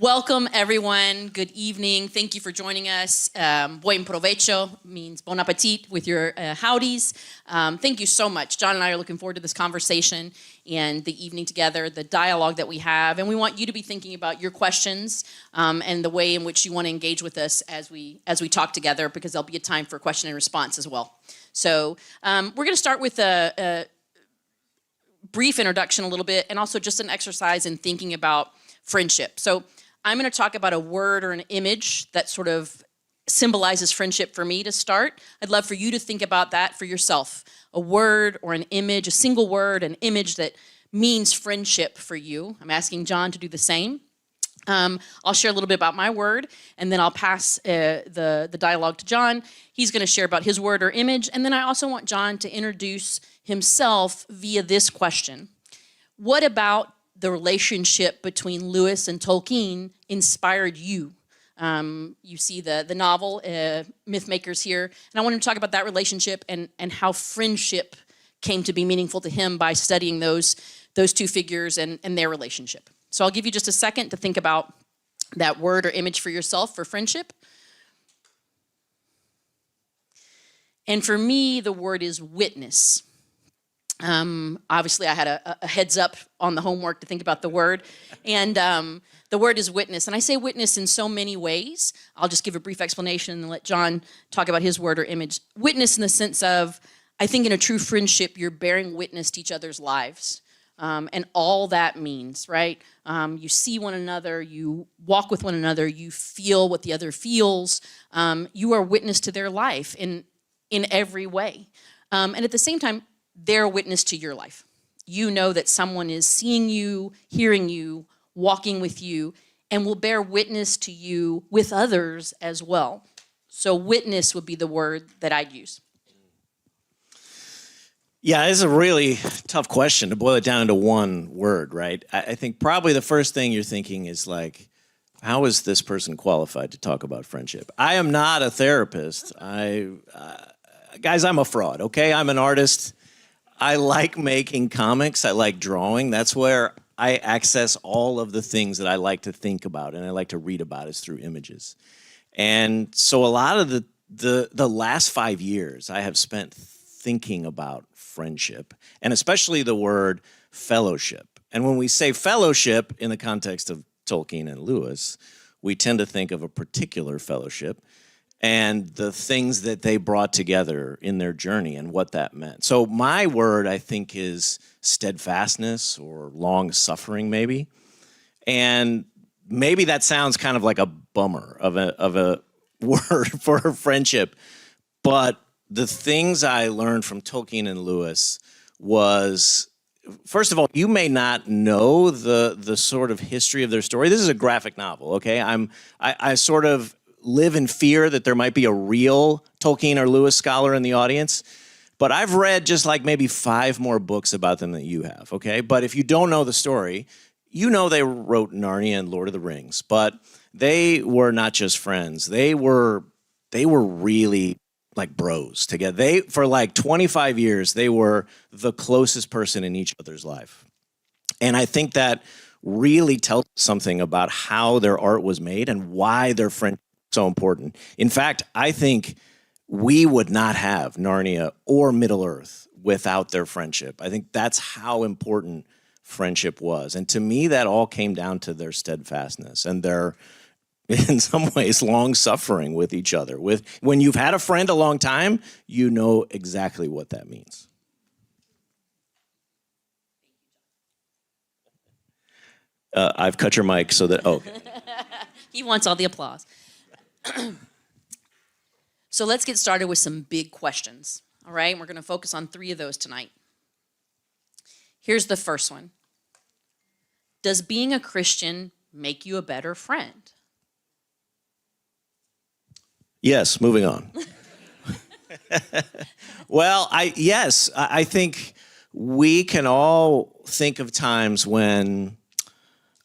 Welcome, everyone. Good evening. Thank you for joining us. Buen provecho means bon appetit with your howdies. Thank you so much. John and I are looking forward to this conversation and the evening together, the dialogue that we have. And we want you to be thinking about your questions and the way in which you want to engage with us as we talk together, because there'll be a time for question and response as well. So we're going to start with a brief introduction a little bit, and also just an exercise in thinking about friendship. So I'm going to talk about a word or an image that sort of symbolizes friendship for me to start. I'd love for you to think about that for yourself. A word or an image, a single word, an image that means friendship for you. I'm asking John to do the same. I'll share a little bit about my word, and then I'll pass the dialogue to John. He's going to share about his word or image, and then I also want John to introduce himself via this question. What about the relationship between Lewis and Tolkien inspired you? You see the novel, Mythmakers here, and I want him to talk about that relationship and how friendship came to be meaningful to him by studying those two figures and their relationship. So I'll give you just a second to think about that word or image for yourself for friendship. And for me, the word is witness. Obviously, I had a heads up on the homework to think about the word. And the word is witness. And I say witness in so many ways. I'll just give a brief explanation and let John talk about his word or image. Witness in the sense of, I think in a true friendship, you're bearing witness to each other's lives. And all that means, right? You see one another, you walk with one another, you feel what the other feels. You are witness to their life in every way. And at the same time, they're a witness to your life. You know that someone is seeing you, hearing you, walking with you, and will bear witness to you with others as well. So witness would be the word that I'd use. Yeah, it's a really tough question to boil it down to one word, right? I think probably the first thing you're thinking is like, how is this person qualified to talk about friendship? I am not a therapist. Guys, I'm a fraud, okay? I'm an artist. I like making comics. I like drawing. That's where I access all of the things that I like to think about and I like to read about is through images. And so a lot of the last 5 years I have spent thinking about friendship, and especially the word fellowship. And when we say fellowship in the context of Tolkien and Lewis, we tend to think of a particular fellowship and the things that they brought together in their journey and what that meant. So my word, I think, is steadfastness or long suffering, maybe. And maybe that sounds kind of like a bummer of a word for friendship, but the things I learned from Tolkien and Lewis was, first of all, you may not know the sort of history of their story. This is a graphic novel, okay? I sort of live in fear that there might be a real Tolkien or Lewis scholar in the audience, but I've read just like maybe 5 more books about them than you have, okay? But if you don't know the story, you know they wrote Narnia and Lord of the Rings, but they were not just friends. They were really like bros together. For like 25 years, they were the closest person in each other's life. And I think that really tells something about how their art was made and why their friendship was so important. In fact, I think we would not have Narnia or Middle-earth without their friendship. I think that's how important friendship was. And to me, that all came down to their steadfastness and their, in some ways, long suffering with each other. When you've had a friend a long time, you know exactly what that means. I've cut your mic so that, oh. He wants all the applause. So let's get started with some big questions, all right? We're going to focus on 3 of those tonight. Here's the first one. Does being a Christian make you a better friend? Yes, moving on. Well, yes, I think we can all think of times when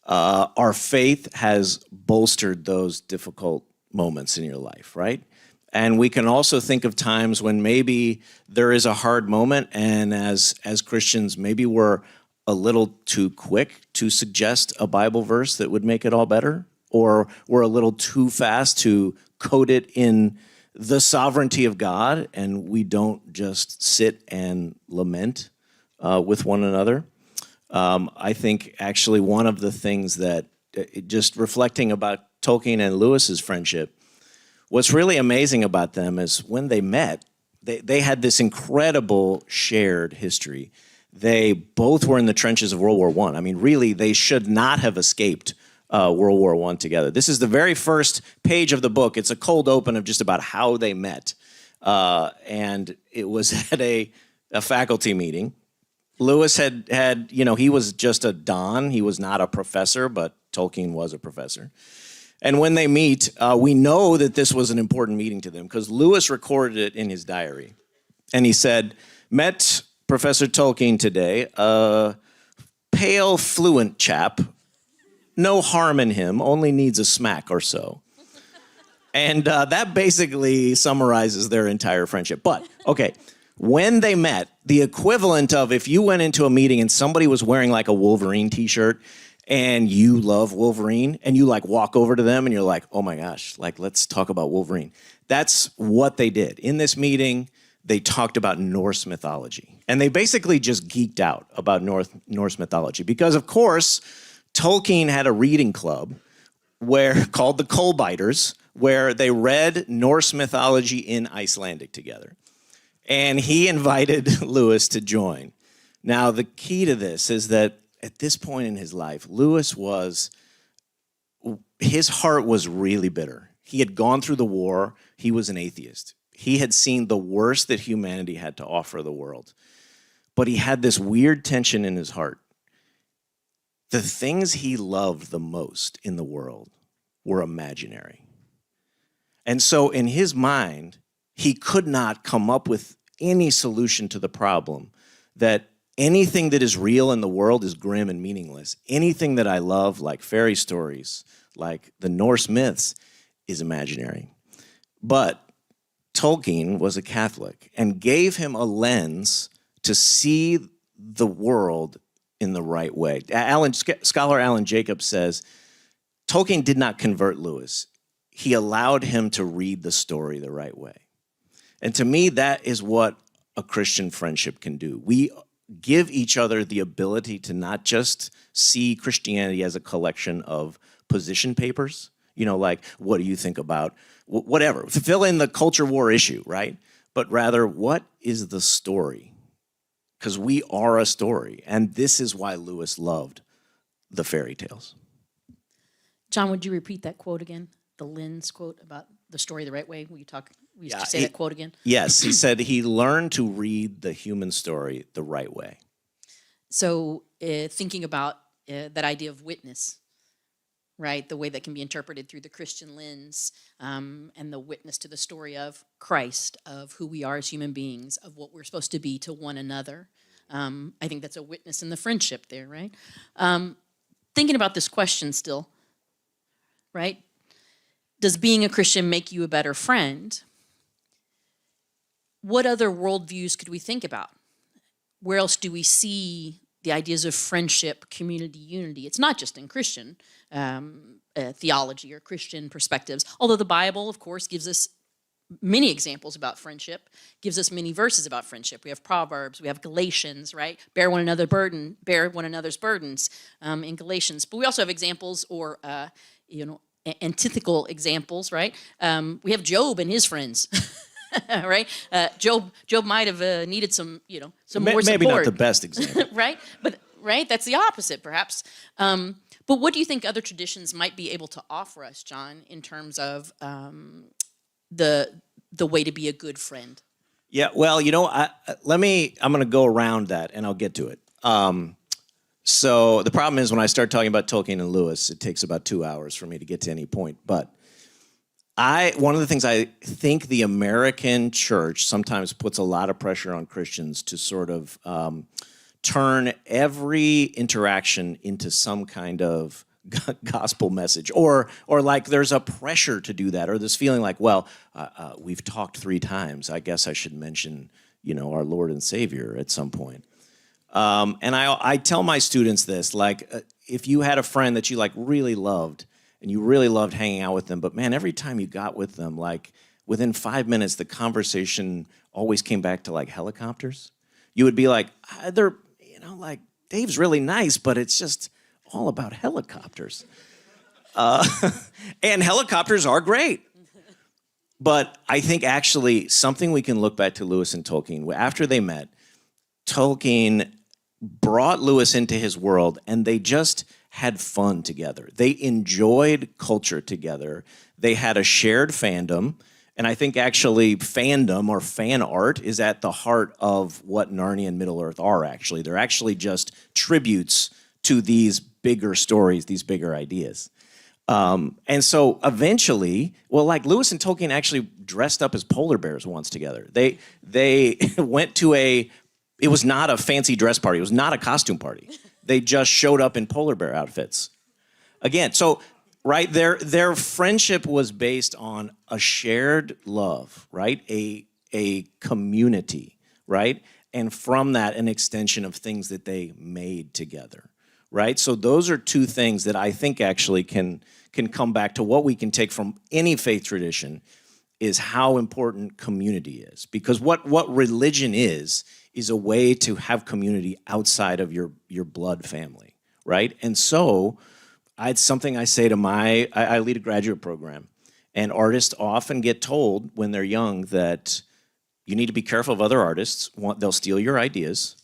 our faith has bolstered those difficult moments in your life, right? And we can also think of times when maybe there is a hard moment, and as Christians, maybe we're a little too quick to suggest a Bible verse that would make it all better, or we're a little too fast to code it in the sovereignty of God, and we don't just sit and lament with one another. I think actually one of the things that, just reflecting about Tolkien and Lewis's friendship, what's really amazing about them is when they met, they had this incredible shared history. They both were in the trenches of World War I. I mean, really, they should not have escaped World War I together. This is the very first page of the book. It's a cold open of just about how they met. And it was at a faculty meeting. Lewis had, he was just a don. He was not a professor, but Tolkien was a professor. And when they meet, we know that this was an important meeting to them because Lewis recorded it in his diary. And he said, met Professor Tolkien today, a pale, fluent chap, no harm in him, only needs a smack or so. And that basically summarizes their entire friendship. But, okay, when they met, the equivalent of if you went into a meeting and somebody was wearing like a Wolverine t-shirt and you love Wolverine and you like walk over to them and you're like, oh my gosh, like let's talk about Wolverine. That's what they did. In this meeting, they talked about Norse mythology. And they basically just geeked out about Norse mythology because, of course, Tolkien had a reading club called the Coal Biters, where they read Norse mythology in Icelandic together. And he invited Lewis to join. Now, the key to this is that at this point in his life, his heart was really bitter. He had gone through the war. He was an atheist. He had seen the worst that humanity had to offer the world. But he had this weird tension in his heart. The things he loved the most in the world were imaginary. And so in his mind, he could not come up with any solution to the problem that anything that is real in the world is grim and meaningless. Anything that I love, like fairy stories, like the Norse myths, is imaginary. But Tolkien was a Catholic and gave him a lens to see the world in the right way. Scholar Alan Jacobs says, Tolkien did not convert Lewis. He allowed him to read the story the right way. And to me, that is what a Christian friendship can do. We give each other the ability to not just see Christianity as a collection of position papers, like, what do you think about whatever, fill in the culture war issue, right? But rather, what is the story? Because we are a story. And this is why Lewis loved the fairy tales. John, would you repeat that quote again? The Lynn's quote about the story the right way? We used to say that quote again? Yes, he said he learned to read the human story the right way. So thinking about that idea of witness, right? The way that can be interpreted through the Christian lens and the witness to the story of Christ, of who we are as human beings, of what we're supposed to be to one another. I think that's a witness in the friendship there, right? Thinking about this question still, right? Does being a Christian make you a better friend? What other worldviews could we think about? Where else do we see the ideas of friendship, community, unity? It's not just in Christian theology or Christian perspectives, although the Bible, of course, gives us many examples about friendship, gives us many verses about friendship. We have Proverbs, we have Galatians, right? Bear one another's burdens in Galatians. But we also have examples or antithetical examples, right? We have Job and his friends, right? Job might have needed some more support. Maybe not the best example, right? But that's the opposite, perhaps. But what do you think other traditions might be able to offer us, John, in terms of the way to be a good friend? Yeah, well, I'm going to go around that and I'll get to it. So the problem is when I start talking about Tolkien and Lewis, it takes about 2 hours for me to get to any point. But one of the things I think the American church sometimes puts a lot of pressure on Christians to sort of turn every interaction into some kind of gospel message, or like there's a pressure to do that, or this feeling like, we've talked 3 times. I guess I should mention, our Lord and Savior at some point. And I tell my students this, like, if you had a friend that you like really loved, and you really loved hanging out with them. But man, every time you got with them, like within 5 minutes, the conversation always came back to like helicopters. You would be like, they're, like Dave's really nice, but it's just all about helicopters. And helicopters are great. But I think actually something we can look back to Lewis and Tolkien, after they met, Tolkien brought Lewis into his world and they just had fun together. They enjoyed culture together. They had a shared fandom. And I think actually fandom or fan art is at the heart of what Narnia and Middle-earth are actually. They're actually just tributes to these bigger stories, these bigger ideas. And so eventually, well, like Lewis and Tolkien actually dressed up as polar bears once together. They went to it was not a fancy dress party. It was not a costume party. They just showed up in polar bear outfits. Again, so, right, their friendship was based on a shared love, right? A community, right? And from that, an extension of things that they made together. Right? So those are two things that I think actually can come back to what we can take from any faith tradition is how important community is. Because what religion is a way to have community outside of your blood family, right? And so it's something I say to I lead a graduate program, and artists often get told when they're young that you need to be careful of other artists. They'll steal your ideas,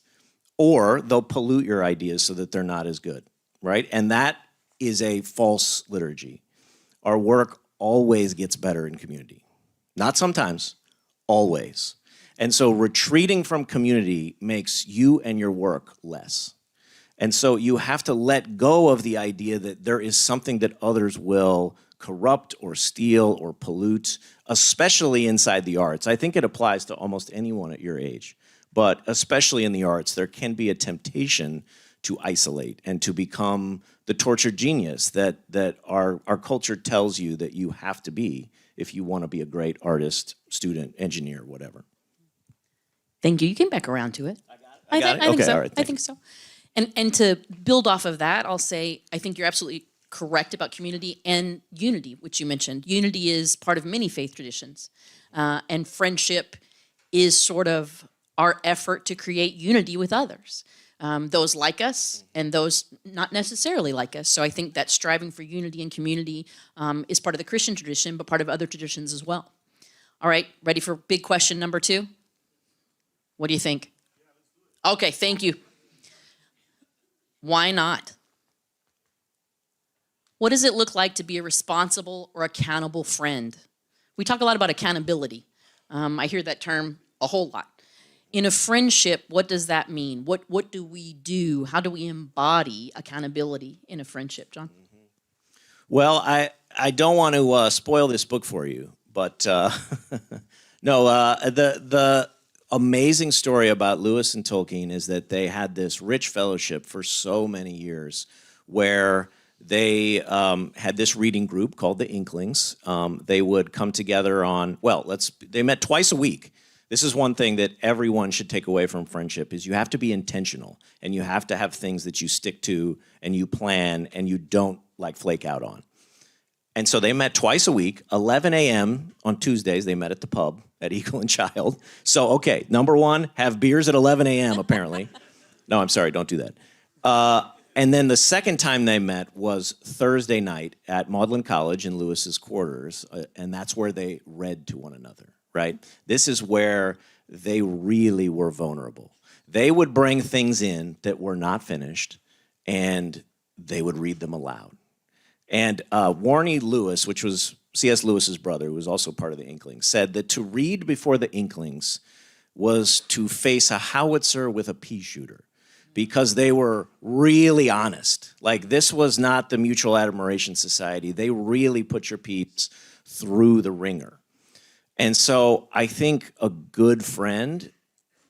or they'll pollute your ideas so that they're not as good, right? And that is a false liturgy. Our work always gets better in community. Not sometimes, always. And so retreating from community makes you and your work less. And so you have to let go of the idea that there is something that others will corrupt or steal or pollute, especially inside the arts. I think it applies to almost anyone at your age. But especially in the arts, there can be a temptation to isolate and to become the tortured genius that our culture tells you that you have to be if you want to be a great artist, student, engineer, whatever. Thank you. You came back around to it. I got it? I think Okay, so. all right, I think so. And to build off of that, I'll say I think you're absolutely correct about community and unity, which you mentioned. Unity is part of many faith traditions, and friendship is sort of our effort to create unity with others, those like us and those not necessarily like us. So I think that striving for unity and community is part of the Christian tradition, but part of other traditions as well. All right, ready for big question number 2? What do you think? Okay, thank you. Why not? What does it look like to be a responsible or accountable friend? We talk a lot about accountability. I hear that term a whole lot. In a friendship, what does that mean? What do we do? How do we embody accountability in a friendship, John? Well, I don't want to spoil this book for you, but no, the amazing story about Lewis and Tolkien is that they had this rich fellowship for so many years where they had this reading group called the Inklings. They would come together they met twice a week. This is one thing that everyone should take away from friendship is you have to be intentional and you have to have things that you stick to and you plan and you don't like flake out on. And so they met twice a week, 11 a.m. on Tuesdays. They met at the pub at Eagle and Child. So, okay, number 1, have beers at 11 a.m. apparently. No, I'm sorry, don't do that. And then the second time they met was Thursday night at Magdalen College in Lewis's quarters, and that's where they read to one another, right? This is where they really were vulnerable. They would bring things in that were not finished, and they would read them aloud. And Warnie Lewis, which was C.S. Lewis's brother, who was also part of the Inklings, said that to read before the Inklings was to face a howitzer with a pea shooter because they were really honest. Like, this was not the Mutual Admiration Society. They really put your peeps through the ringer. And so I think a good friend,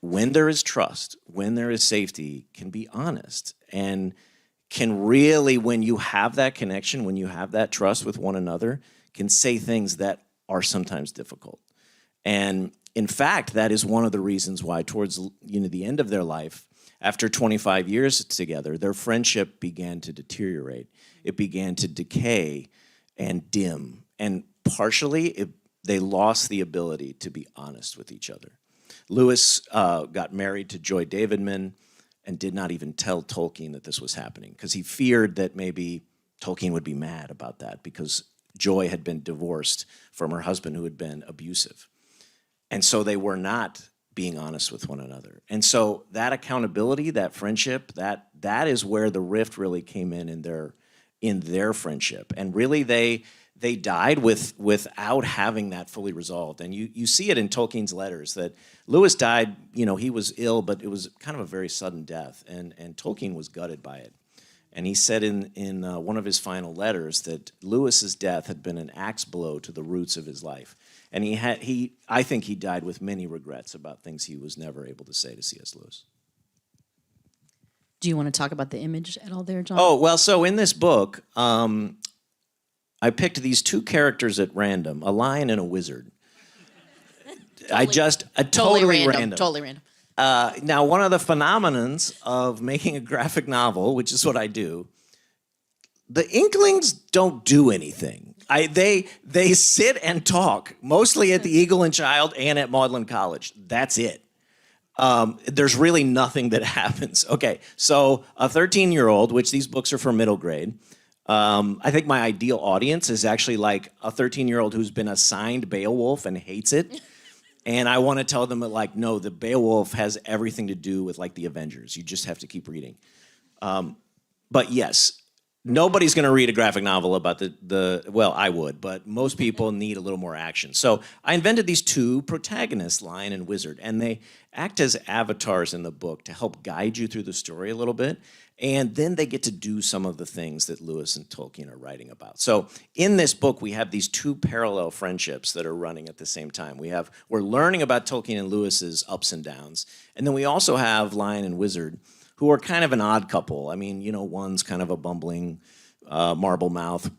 when there is trust, when there is safety, can be honest and can really, when you have that connection, when you have that trust with one another, can say things that are sometimes difficult. And in fact, that is one of the reasons why towards the end of their life, after 25 years together, their friendship began to deteriorate. It began to decay and dim. And partially, they lost the ability to be honest with each other. Lewis got married to Joy Davidman and did not even tell Tolkien that this was happening because he feared that maybe Tolkien would be mad about that because Joy had been divorced from her husband who had been abusive. And so they were not being honest with one another. And so that accountability, that friendship, that is where the rift really came in their friendship. And really they died without having that fully resolved. And you see it in Tolkien's letters that Lewis died, he was ill, but it was kind of a very sudden death. And Tolkien was gutted by it. And he said in one of his final letters that Lewis's death had been an axe blow to the roots of his life. And I think he died with many regrets about things he was never able to say to C.S. Lewis. Do you want to talk about the image at all there, John? Oh, well, so in this book, I picked these two characters at random, a lion and a wizard. Totally random. Totally random. Now, one of the phenomenons of making a graphic novel, which is what I do, the Inklings don't do anything. They sit and talk, mostly at the Eagle and Child and at Magdalen College. That's it. There's really nothing that happens. Okay, so a 13-year-old, which these books are for middle grade, I think my ideal audience is actually like a 13-year-old who's been assigned Beowulf and hates it. And I want to tell them that, like, no, the Beowulf has everything to do with, like, the Avengers. You just have to keep reading. But yes, nobody's going to read a graphic novel about well, I would, but most people need a little more action. So I invented these two protagonists, Lion and Wizard, and they act as avatars in the book to help guide you through the story a little bit. And then they get to do some of the things that Lewis and Tolkien are writing about. So in this book, we have these two parallel friendships that are running at the same time. We're learning about Tolkien and Lewis's ups and downs. And then we also have Lion and Wizard, who are kind of an odd couple. I mean, one's kind of a bumbling marble mouth,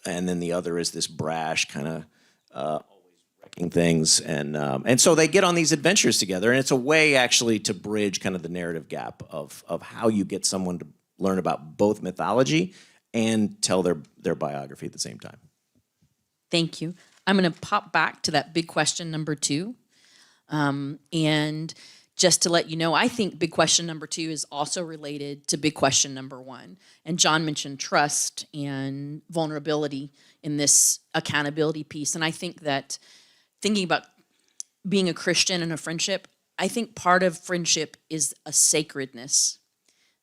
and then the other is this brash kind of always wrecking things. And so they get on these adventures together, and it's a way actually to bridge kind of the narrative gap of how you get someone to learn about both mythology and tell their biography at the same time. Thank you. I'm going to pop back to that big question number 2. And just to let you know, I think big question number 2 is also related to big question number 1. And John mentioned trust and vulnerability in this accountability piece. And I think that thinking about being a Christian and a friendship, I think part of friendship is a sacredness,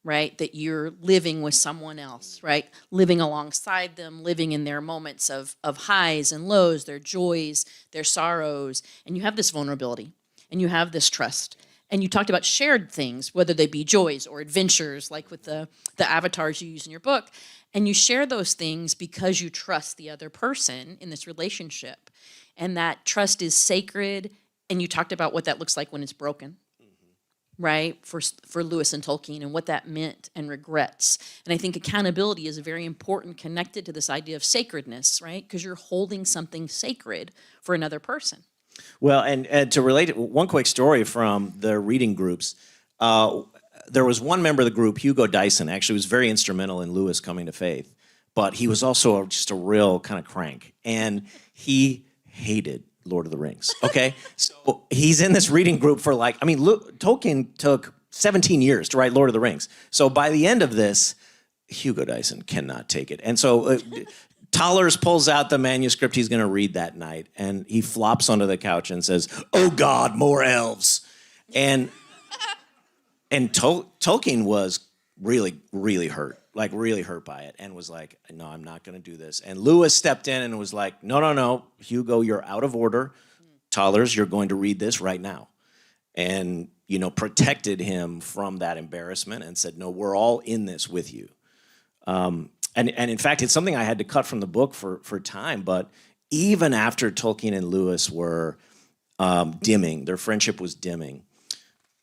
right? That you're living with someone else, right? Living alongside them, living in their moments of highs and lows, their joys, their sorrows. And you have this vulnerability and you have this trust. And you talked about shared things, whether they be joys or adventures, like with the avatars you use in your book. And you share those things because you trust the other person in this relationship. And that trust is sacred. And you talked about what that looks like when it's broken, right? For Lewis and Tolkien and what that meant and regrets. And I think accountability is very important, connected to this idea of sacredness, right? Because you're holding something sacred for another person. Well, and to relate it, one quick story from the reading groups. There was one member of the group, Hugo Dyson, actually was very instrumental in Lewis coming to faith. But he was also just a real kind of crank. And he hated Lord of the Rings, okay? So he's in this reading group for Tolkien took 17 years to write Lord of the Rings. So by the end of this, Hugo Dyson cannot take it. And so Tollers pulls out the manuscript he's going to read that night, and he flops onto the couch and says, "Oh God, more elves." And Tolkien was really, really hurt, really hurt by it, and was like, "No, I'm not going to do this." And Lewis stepped in and was like, No, Hugo, you're out of order. Tollers, you're going to read this right now." And, protected him from that embarrassment and said, "No, we're all in this with you." And in fact, it's something I had to cut from the book for time, but even after Tolkien and Lewis were dimming, their friendship was dimming,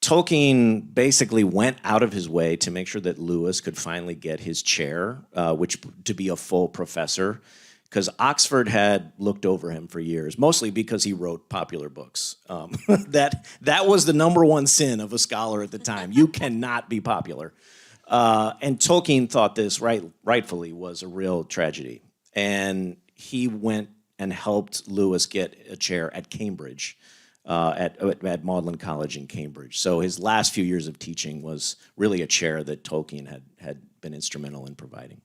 Tolkien basically went out of his way to make sure that Lewis could finally get his chair, which to be a full professor, because Oxford had looked over him for years, mostly because he wrote popular books. That was the number one sin of a scholar at the time. You cannot be popular. And Tolkien thought this rightfully was a real tragedy. And he went and helped Lewis get a chair at Cambridge, at Magdalen College in Cambridge. So his last few years of teaching was really a chair that Tolkien had been instrumental in providing.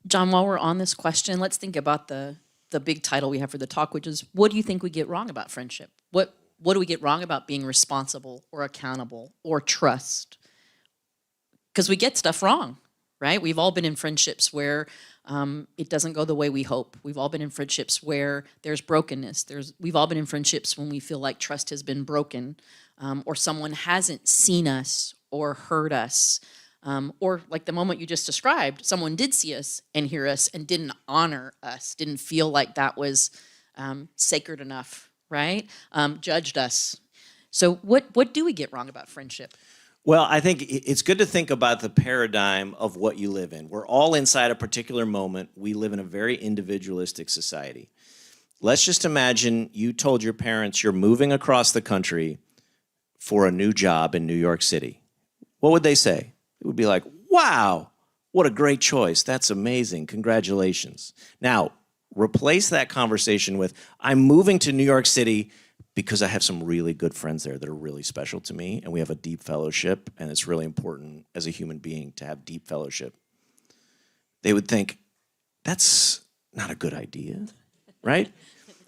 John, while we're on this question, let's think about the big title we have for the talk, which is, what do you think we get wrong about friendship? What do we get wrong about being responsible or accountable or trust? Because we get stuff wrong, right? We've all been in friendships where it doesn't go the way we hope. We've all been in friendships where there's brokenness. We've all been in friendships when we feel like trust has been broken, or someone hasn't seen us or heard us. Or like the moment you just described, someone did see us and hear us and didn't honor us, didn't feel like that was sacred enough, right? Judged us. So what do we get wrong about friendship? Well, I think it's good to think about the paradigm of what you live in. We're all inside a particular moment. We live in a very individualistic society. Let's just imagine you told your parents you're moving across the country for a new job in New York City. What would they say? It would be like, wow, what a great choice. That's amazing. Congratulations. Now, replace that conversation with, I'm moving to New York City because I have some really good friends there that are really special to me, and we have a deep fellowship, and it's really important as a human being to have deep fellowship. They would think, that's not a good idea, right?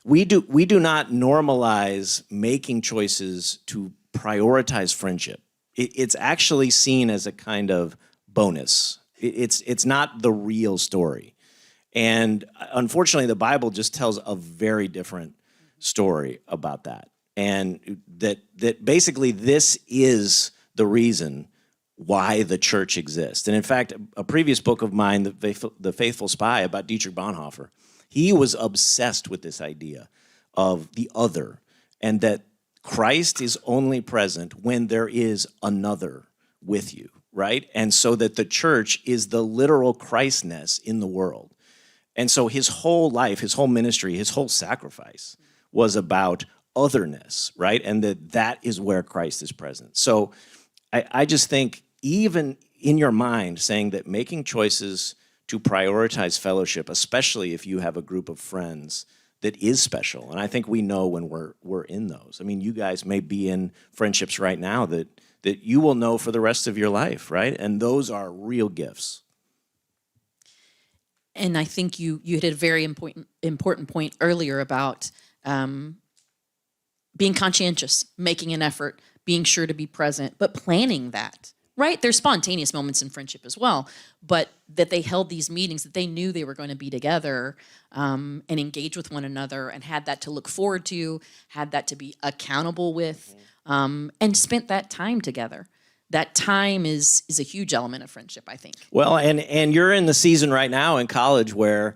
We do not normalize making choices to prioritize friendship. It's actually seen as a kind of bonus. It's not the real story. And unfortunately, the Bible just tells a very different story about that. And that basically this is the reason why the church exists. And in fact, a previous book of mine, The Faithful Spy, about Dietrich Bonhoeffer, he was obsessed with this idea of the other, and that Christ is only present when there is another with you, right? And so that the church is the literal Christness in the world. And so his whole life, his whole ministry, his whole sacrifice was about otherness, right? And that is where Christ is present. So I just think even in your mind saying that making choices to prioritize fellowship, especially if you have a group of friends that is special, and I think we know when we're in those. I mean, you guys may be in friendships right now that you will know for the rest of your life, right? And those are real gifts. And I think you hit a very important point earlier about being conscientious, making an effort, being sure to be present, but planning that, right? There's spontaneous moments in friendship as well, but that they held these meetings, that they knew they were going to be together and engage with one another and had that to look forward to, had that to be accountable with, and spent that time together. That time is a huge element of friendship, I think. Well, and you're in the season right now in college where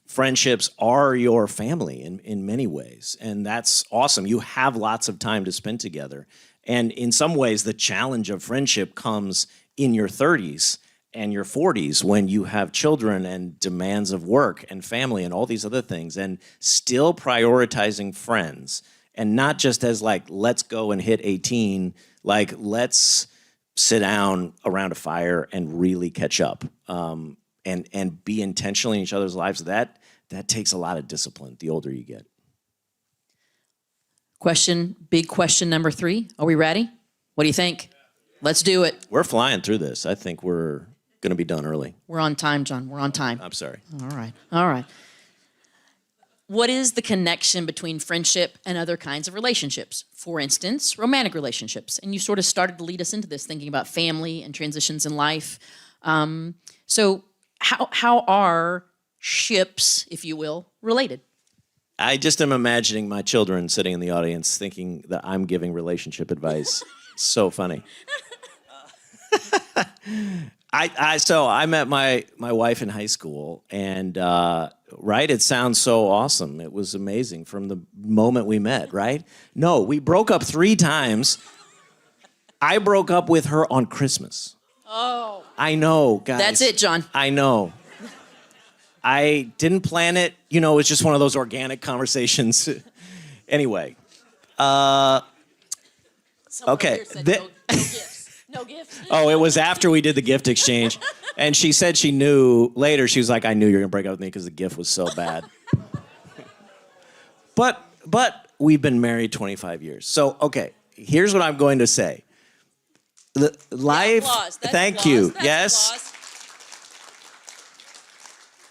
friendships are your family in many ways, and that's awesome. You have lots of time to spend together. And in some ways, the challenge of friendship comes in your 30s and your 40s when you have children and demands of work and family and all these other things, and still prioritizing friends, and not just as like, let's go and hit 18, like let's sit down around a fire and really catch up and be intentional in each other's lives. That takes a lot of discipline the older you get. Big question number 3. Are we ready? What do you think? Let's do it. We're flying through this. I think we're going to be done early. We're on time, John. We're on time. I'm sorry. All right. What is the connection between friendship and other kinds of relationships? For instance, romantic relationships. And you sort of started to lead us into this, thinking about family and transitions in life. So how are ships, if you will, related? I just am imagining my children sitting in the audience thinking that I'm giving relationship advice. So funny. So I met my wife in high school, and right, it sounds so awesome. It was amazing from the moment we met, right? No, we broke up 3 times. I broke up with her on Christmas. Oh. I know, guys. That's it, John. I know. I didn't plan it. You know, it's just one of those organic conversations. Anyway. Okay. No gifts. No gifts. Oh, it was after we did the gift exchange. And she said she knew later. She was like, I knew you were going to break up with me because the gift was so bad. But we've been married 25 years. So, okay, here's what I'm going to say. The life. Thank you. Yes. Applause.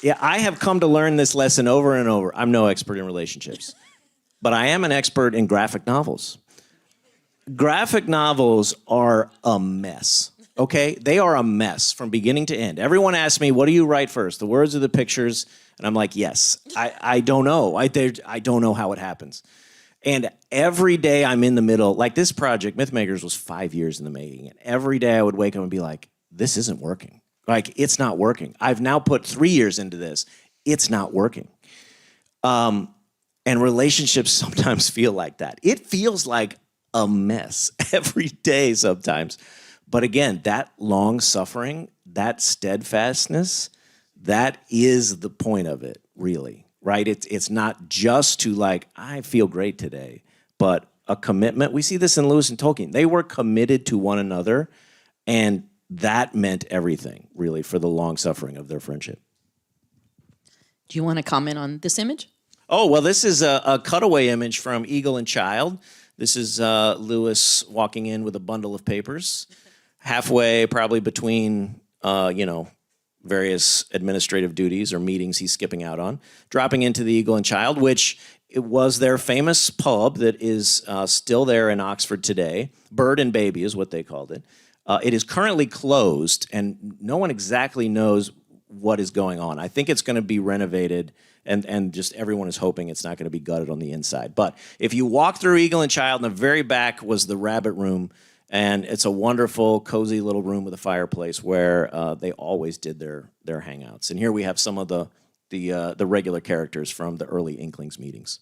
Yeah, I have come to learn this lesson over and over. I'm no expert in relationships, but I am an expert in graphic novels. Graphic novels are a mess, okay? They are a mess from beginning to end. Everyone asks me, what do you write first, the words or the pictures? And I'm like, yes. I don't know. I don't know how it happens. And every day I'm in the middle, like this project, Mythmakers, was 5 years in the making. And every day I would wake up and be like, this isn't working. Like, it's not working. I've now put 3 years into this. It's not working. And relationships sometimes feel like that. It feels like a mess every day sometimes. But again, that long suffering, that steadfastness, that is the point of it, really, right? It's not just to like, I feel great today, but a commitment. We see this in Lewis and Tolkien. They were committed to one another, and that meant everything, really, for the long suffering of their friendship. Do you want to comment on this image? Oh, well, this is a cutaway image from Eagle and Child. This is Lewis walking in with a bundle of papers, halfway probably between, various administrative duties or meetings he's skipping out on, dropping into the Eagle and Child, which it was their famous pub that is still there in Oxford today. Bird and Baby is what they called it. It is currently closed, and no one exactly knows what is going on. I think it's going to be renovated, and just everyone is hoping it's not going to be gutted on the inside. But if you walk through Eagle and Child, in the very back was the rabbit room, and it's a wonderful, cozy little room with a fireplace where they always did their hangouts. And here we have some of the regular characters from the early Inklings meetings.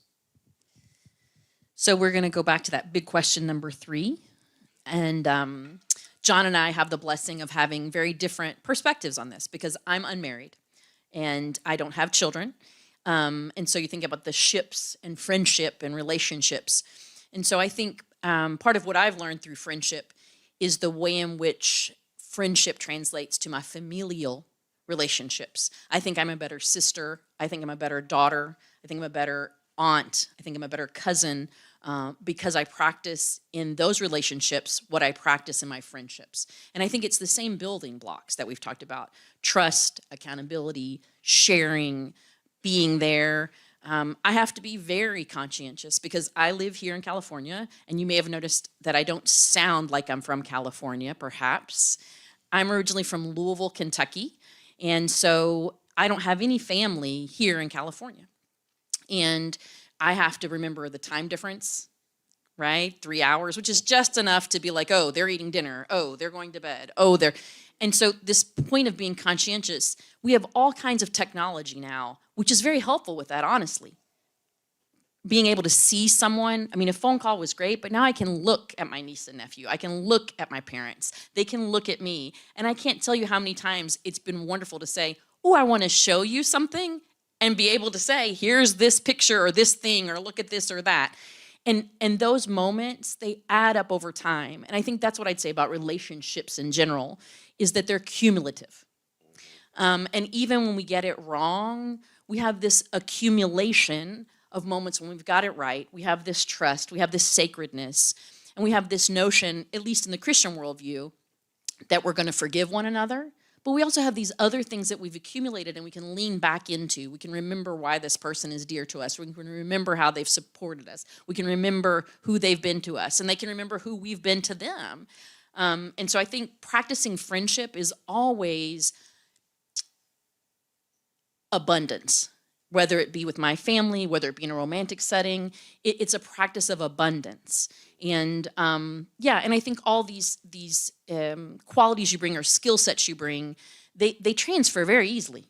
So we're going to go back to that big question number 3. And John and I have the blessing of having very different perspectives on this because I'm unmarried and I don't have children. And so you think about the ships and friendship and relationships. And so I think part of what I've learned through friendship is the way in which friendship translates to my familial relationships. I think I'm a better sister. I think I'm a better daughter. I think I'm a better aunt. I think I'm a better cousin because I practice in those relationships what I practice in my friendships. And I think it's the same building blocks that we've talked about: trust, accountability, sharing, being there. I have to be very conscientious because I live here in California, and you may have noticed that I don't sound like I'm from California, perhaps. I'm originally from Louisville, Kentucky, and so I don't have any family here in California. And I have to remember the time difference, right? 3 hours, which is just enough to be like, oh, they're eating dinner. Oh, they're going to bed. Oh, they're... And so this point of being conscientious, we have all kinds of technology now, which is very helpful with that, honestly. Being able to see someone, I mean, a phone call was great, but now I can look at my niece and nephew. I can look at my parents. They can look at me. And I can't tell you how many times it's been wonderful to say, oh, I want to show you something, and be able to say, here's this picture or this thing, or look at this or that. And those moments, they add up over time. And I think that's what I'd say about relationships in general, is that they're cumulative. And even when we get it wrong, we have this accumulation of moments when we've got it right. We have this trust, we have this sacredness, and we have this notion, at least in the Christian worldview, that we're going to forgive one another. But we also have these other things that we've accumulated and we can lean back into. We can remember why this person is dear to us. We can remember how they've supported us. We can remember who they've been to us, and they can remember who we've been to them. And so I think practicing friendship is always abundance, whether it be with my family, whether it be in a romantic setting. It's a practice of abundance. And and I think all these qualities you bring or skill sets you bring, they transfer very easily.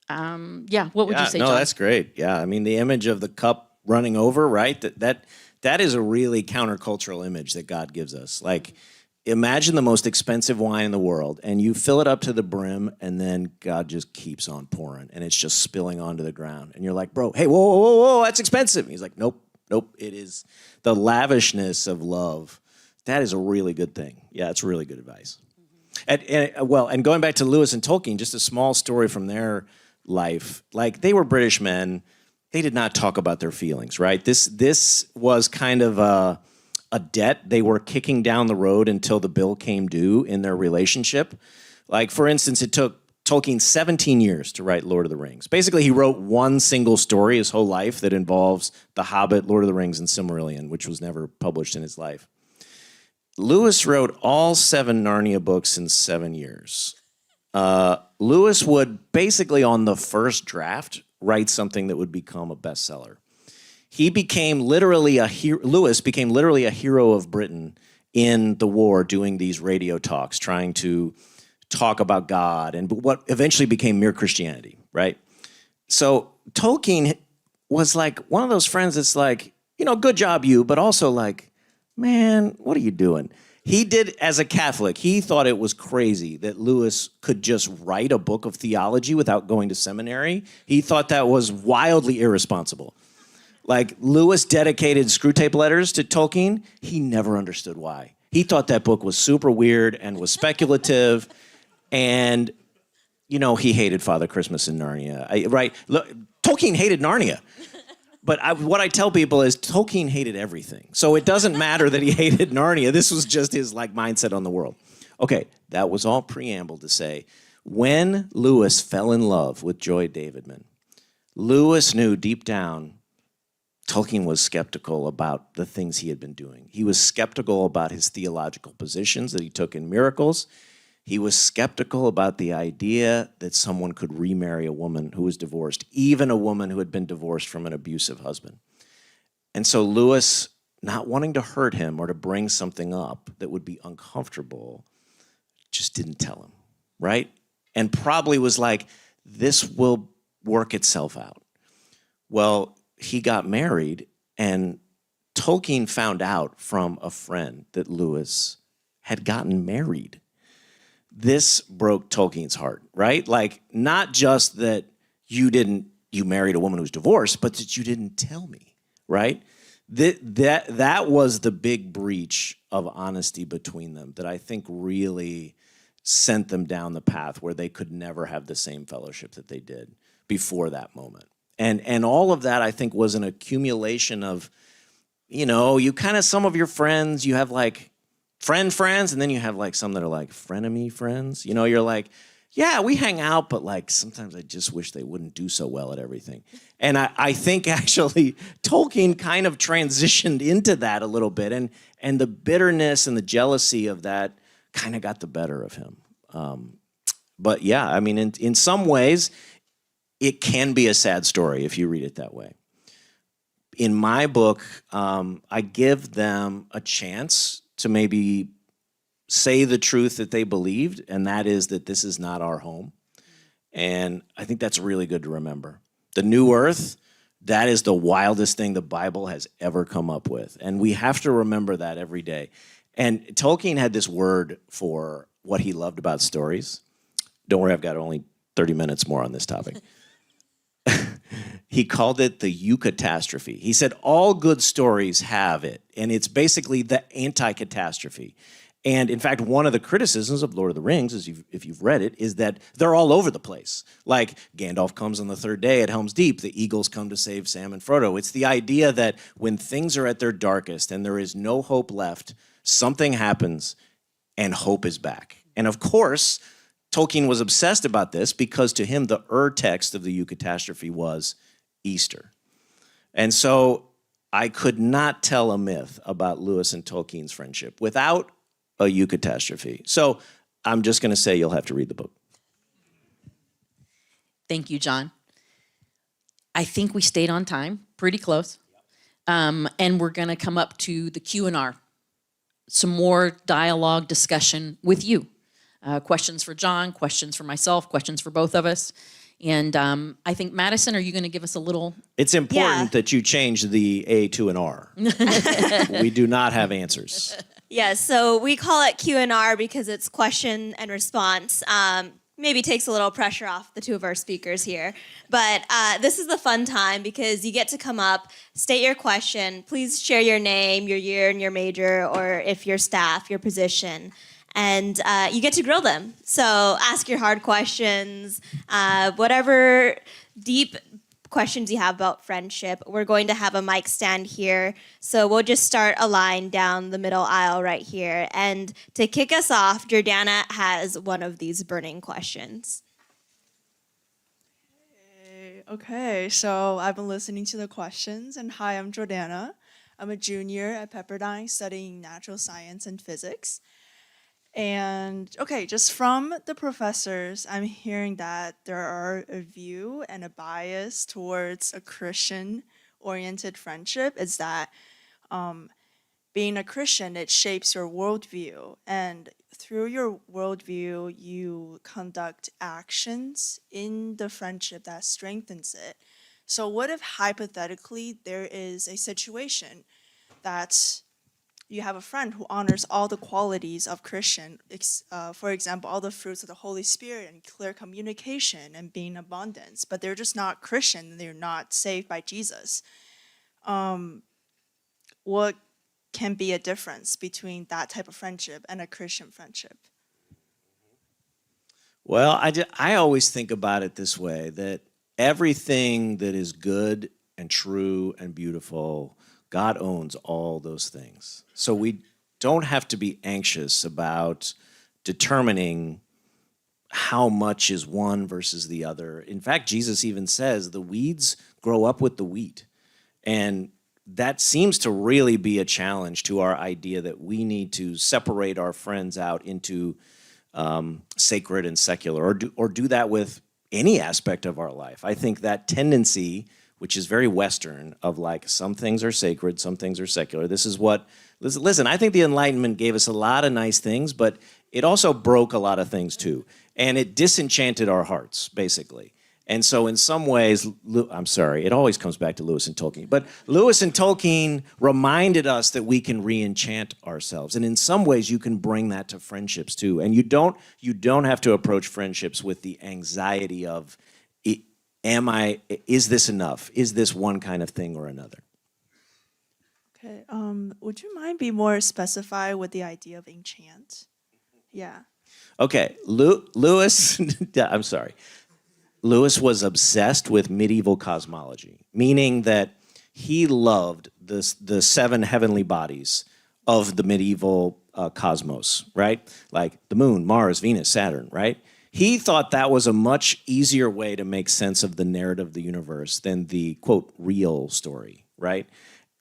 What would you say, John? No, that's great. Yeah, I mean, the image of the cup running over, right? That is a really countercultural image that God gives us. Like, imagine the most expensive wine in the world, and you fill it up to the brim, and then God just keeps on pouring, and it's just spilling onto the ground. And you're like, bro, hey, whoa, that's expensive. And he's like, nope, it is the lavishness of love that is a really good thing. Yeah, it's really good advice. And going back to Lewis and Tolkien, just a small story from their life. Like, they were British men. They did not talk about their feelings, right? This was kind of a debt they were kicking down the road until the bill came due in their relationship. Like, for instance, it took Tolkien 17 years to write Lord of the Rings. Basically, he wrote one single story his whole life that involves The Hobbit, Lord of the Rings, and Silmarillion, which was never published in his life. Lewis wrote all 7 Narnia books in 7 years. Lewis would basically, on the first draft, write something that would become a bestseller. He became literally Lewis became literally a hero of Britain in the war, doing these radio talks, trying to talk about God and what eventually became mere Christianity, right? So Tolkien was like one of those friends that's like, good job you, but also like, man, what are you doing? He did, as a Catholic, he thought it was crazy that Lewis could just write a book of theology without going to seminary. He thought that was wildly irresponsible. Like, Lewis dedicated Screwtape Letters to Tolkien. He never understood why. He thought that book was super weird and was speculative. And, he hated Father Christmas in Narnia, right? Look, Tolkien hated Narnia. But what I tell people is Tolkien hated everything. So it doesn't matter that he hated Narnia. This was just his mindset on the world. Okay, that was all preamble to say, when Lewis fell in love with Joy Davidman, Lewis knew deep down Tolkien was skeptical about the things he had been doing. He was skeptical about his theological positions that he took in miracles. He was skeptical about the idea that someone could remarry a woman who was divorced, even a woman who had been divorced from an abusive husband. And so Lewis, not wanting to hurt him or to bring something up that would be uncomfortable, just didn't tell him, right? And probably was like, this will work itself out. Well, he got married, and Tolkien found out from a friend that Lewis had gotten married. This broke Tolkien's heart, right? Like, not just that you married a woman who's divorced, but that you didn't tell me, right? That was the big breach of honesty between them that I think really sent them down the path where they could never have the same fellowship that they did before that moment. And all of that, I think, was an accumulation of, you kind of, some of your friends, you have like friends, and then you have like some that are like frenemy friends. You're like, yeah, we hang out, but like sometimes I just wish they wouldn't do so well at everything. And I think actually Tolkien kind of transitioned into that a little bit, and the bitterness and the jealousy of that kind of got the better of him. But yeah, I mean, in some ways, it can be a sad story if you read it that way. In my book, I give them a chance to maybe say the truth that they believed, and that is that this is not our home. And I think that's really good to remember. The new earth, that is the wildest thing the Bible has ever come up with. And we have to remember that every day. And Tolkien had this word for what he loved about stories. Don't worry, I've got only 30 minutes more on this topic. He called it the eucatastrophe. He said all good stories have it, and it's basically the anti-catastrophe. And in fact, one of the criticisms of Lord of the Rings, if you've read it, is that they're all over the place. Like, Gandalf comes on the third day at Helm's Deep. The eagles come to save Sam and Frodo. It's the idea that when things are at their darkest and there is no hope left, something happens and hope is back. And of course, Tolkien was obsessed about this because to him, the text of the eucatastrophe was Easter. And so I could not tell a myth about Lewis and Tolkien's friendship without a eucatastrophe. So I'm just going to say you'll have to read the book. Thank you, John. I think we stayed on time, pretty close. And we're going to come up to the Q&R. Some more dialogue, discussion with you. Questions for John, questions for myself, questions for both of us. And I think, Madison, are you going to give us a little? It's important that you change the A to an R. We do not have answers. Yeah, so we call it Q&R because it's question and response. maybe takes a little pressure off the two of our speakers here. But this is the fun time because you get to come up, state your question. Please share your name, your year, and your major, or if you're staff, your position. And you get to grill them. So ask your hard questions, whatever deep questions you have about friendship. We're going to have a mic stand here. So we'll just start a line down the middle aisle right here. And to kick us off, Jordana has one of these burning questions. Okay, so I've been listening to the questions, and hi, I'm Jordana. I'm a junior at Pepperdine studying natural science and physics. And okay, just from the professors, I'm hearing that there are a view and a bias towards a Christian-oriented friendship. Is that being a Christian, it shapes your worldview, and through your worldview, you conduct actions in the friendship that strengthens it. So what if hypothetically there is a situation that you have a friend who honors all the qualities of Christian, for example, all the fruits of the Holy Spirit and clear communication and being abundance, but they're just not Christian, they're not saved by Jesus. What can be a difference between that type of friendship and a Christian friendship? Well, I always think about it this way, that everything that is good and true and beautiful, God owns all those things. So we don't have to be anxious about determining how much is one versus the other. In fact, Jesus even says the weeds grow up with the wheat. And that seems to really be a challenge to our idea that we need to separate our friends out into sacred and secular, or do that with any aspect of our life. I think that tendency, which is very Western, of like some things are sacred, some things are secular. This is what, listen, I think the Enlightenment gave us a lot of nice things, but it also broke a lot of things too. And it disenchanted our hearts, basically. And so in some ways, I'm sorry, it always comes back to Lewis and Tolkien, but Lewis and Tolkien reminded us that we can re-enchant ourselves. And in some ways, you can bring that to friendships too. And you don't have to approach friendships with the anxiety of, is this enough? Is this one kind of thing or another? Okay, would you mind be more specified with the idea of enchant? Yeah. Okay, Lewis, I'm sorry. Lewis was obsessed with medieval cosmology, meaning that he loved the seven heavenly bodies of the medieval cosmos, right? Like the moon, Mars, Venus, Saturn, right? He thought that was a much easier way to make sense of the narrative of the universe than the, quote, real story, right?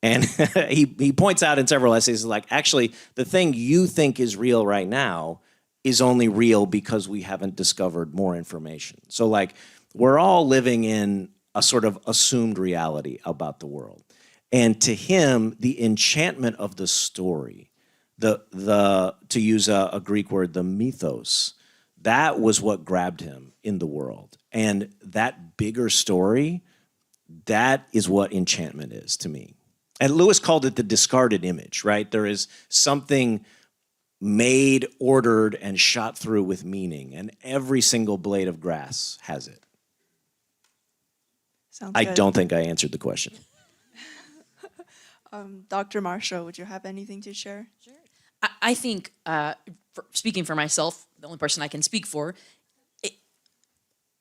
And he points out in several essays, like, actually, the thing you think is real right now is only real because we haven't discovered more information. So, like, we're all living in a sort of assumed reality about the world. And to him, the enchantment of the story, to use a Greek word, the mythos, that was what grabbed him in the world. And that bigger story, that is what enchantment is to me. And Lewis called it the discarded image, right? There is something made, ordered, and shot through with meaning, and every single blade of grass has it. Sounds I good. don't think I answered the question. Dr. Marshall, would you have anything to share? Sure. I think, speaking for myself, the only person I can speak for,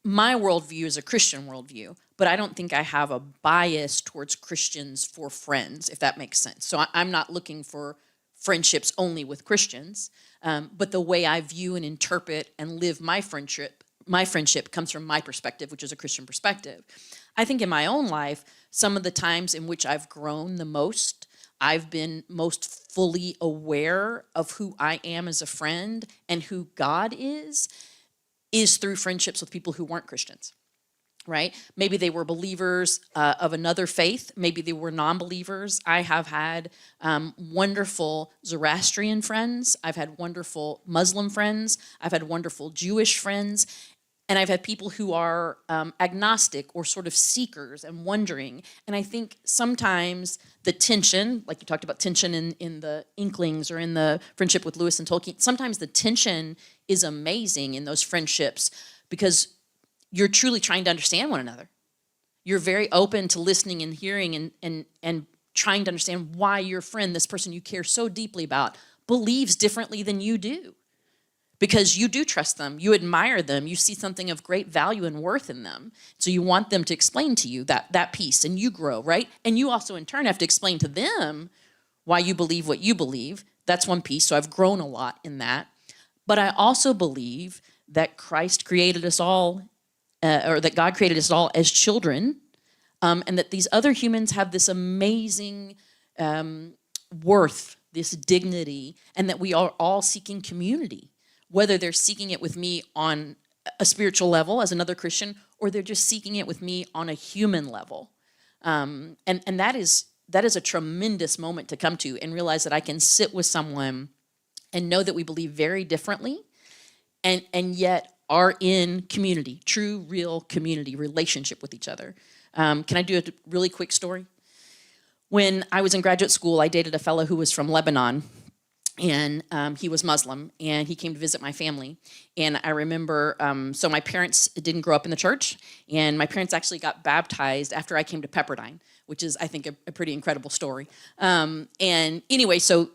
my worldview is a Christian worldview, but I don't think I have a bias towards Christians for friends, if that makes sense. So I'm not looking for friendships only with Christians, but the way I view and interpret and live my friendship comes from my perspective, which is a Christian perspective. I think in my own life, some of the times in which I've grown the most, I've been most fully aware of who I am as a friend and who God is through friendships with people who weren't Christians, right? Maybe they were believers of another faith. Maybe they were non-believers. I have had wonderful Zoroastrian friends. I've had wonderful Muslim friends. I've had wonderful Jewish friends. And I've had people who are agnostic or sort of seekers and wondering. And I think sometimes the tension, like you talked about tension in the Inklings or in the friendship with Lewis and Tolkien, sometimes the tension is amazing in those friendships because you're truly trying to understand one another. You're very open to listening and hearing and trying to understand why your friend, this person you care so deeply about, believes differently than you do. Because you do trust them, you admire them, you see something of great value and worth in them. So you want them to explain to you that piece, and you grow, right? And you also in turn have to explain to them why you believe what you believe. That's one piece, so I've grown a lot in that. But I also believe that Christ created us all, or that God created us all as children, and that these other humans have this amazing worth, this dignity, and that we are all seeking community. Whether they're seeking it with me on a spiritual level as another Christian, or they're just seeking it with me on a human level. And that is a tremendous moment to come to and realize that I can sit with someone and know that we believe very differently and yet are in community, true, real community, relationship with each other. Can I do a really quick story? When I was in graduate school, I dated a fellow who was from Lebanon. And he was Muslim, and he came to visit my family. And I remember, so my parents didn't grow up in the church, and my parents actually got baptized after I came to Pepperdine, which is, I think, a pretty incredible story. And anyway, so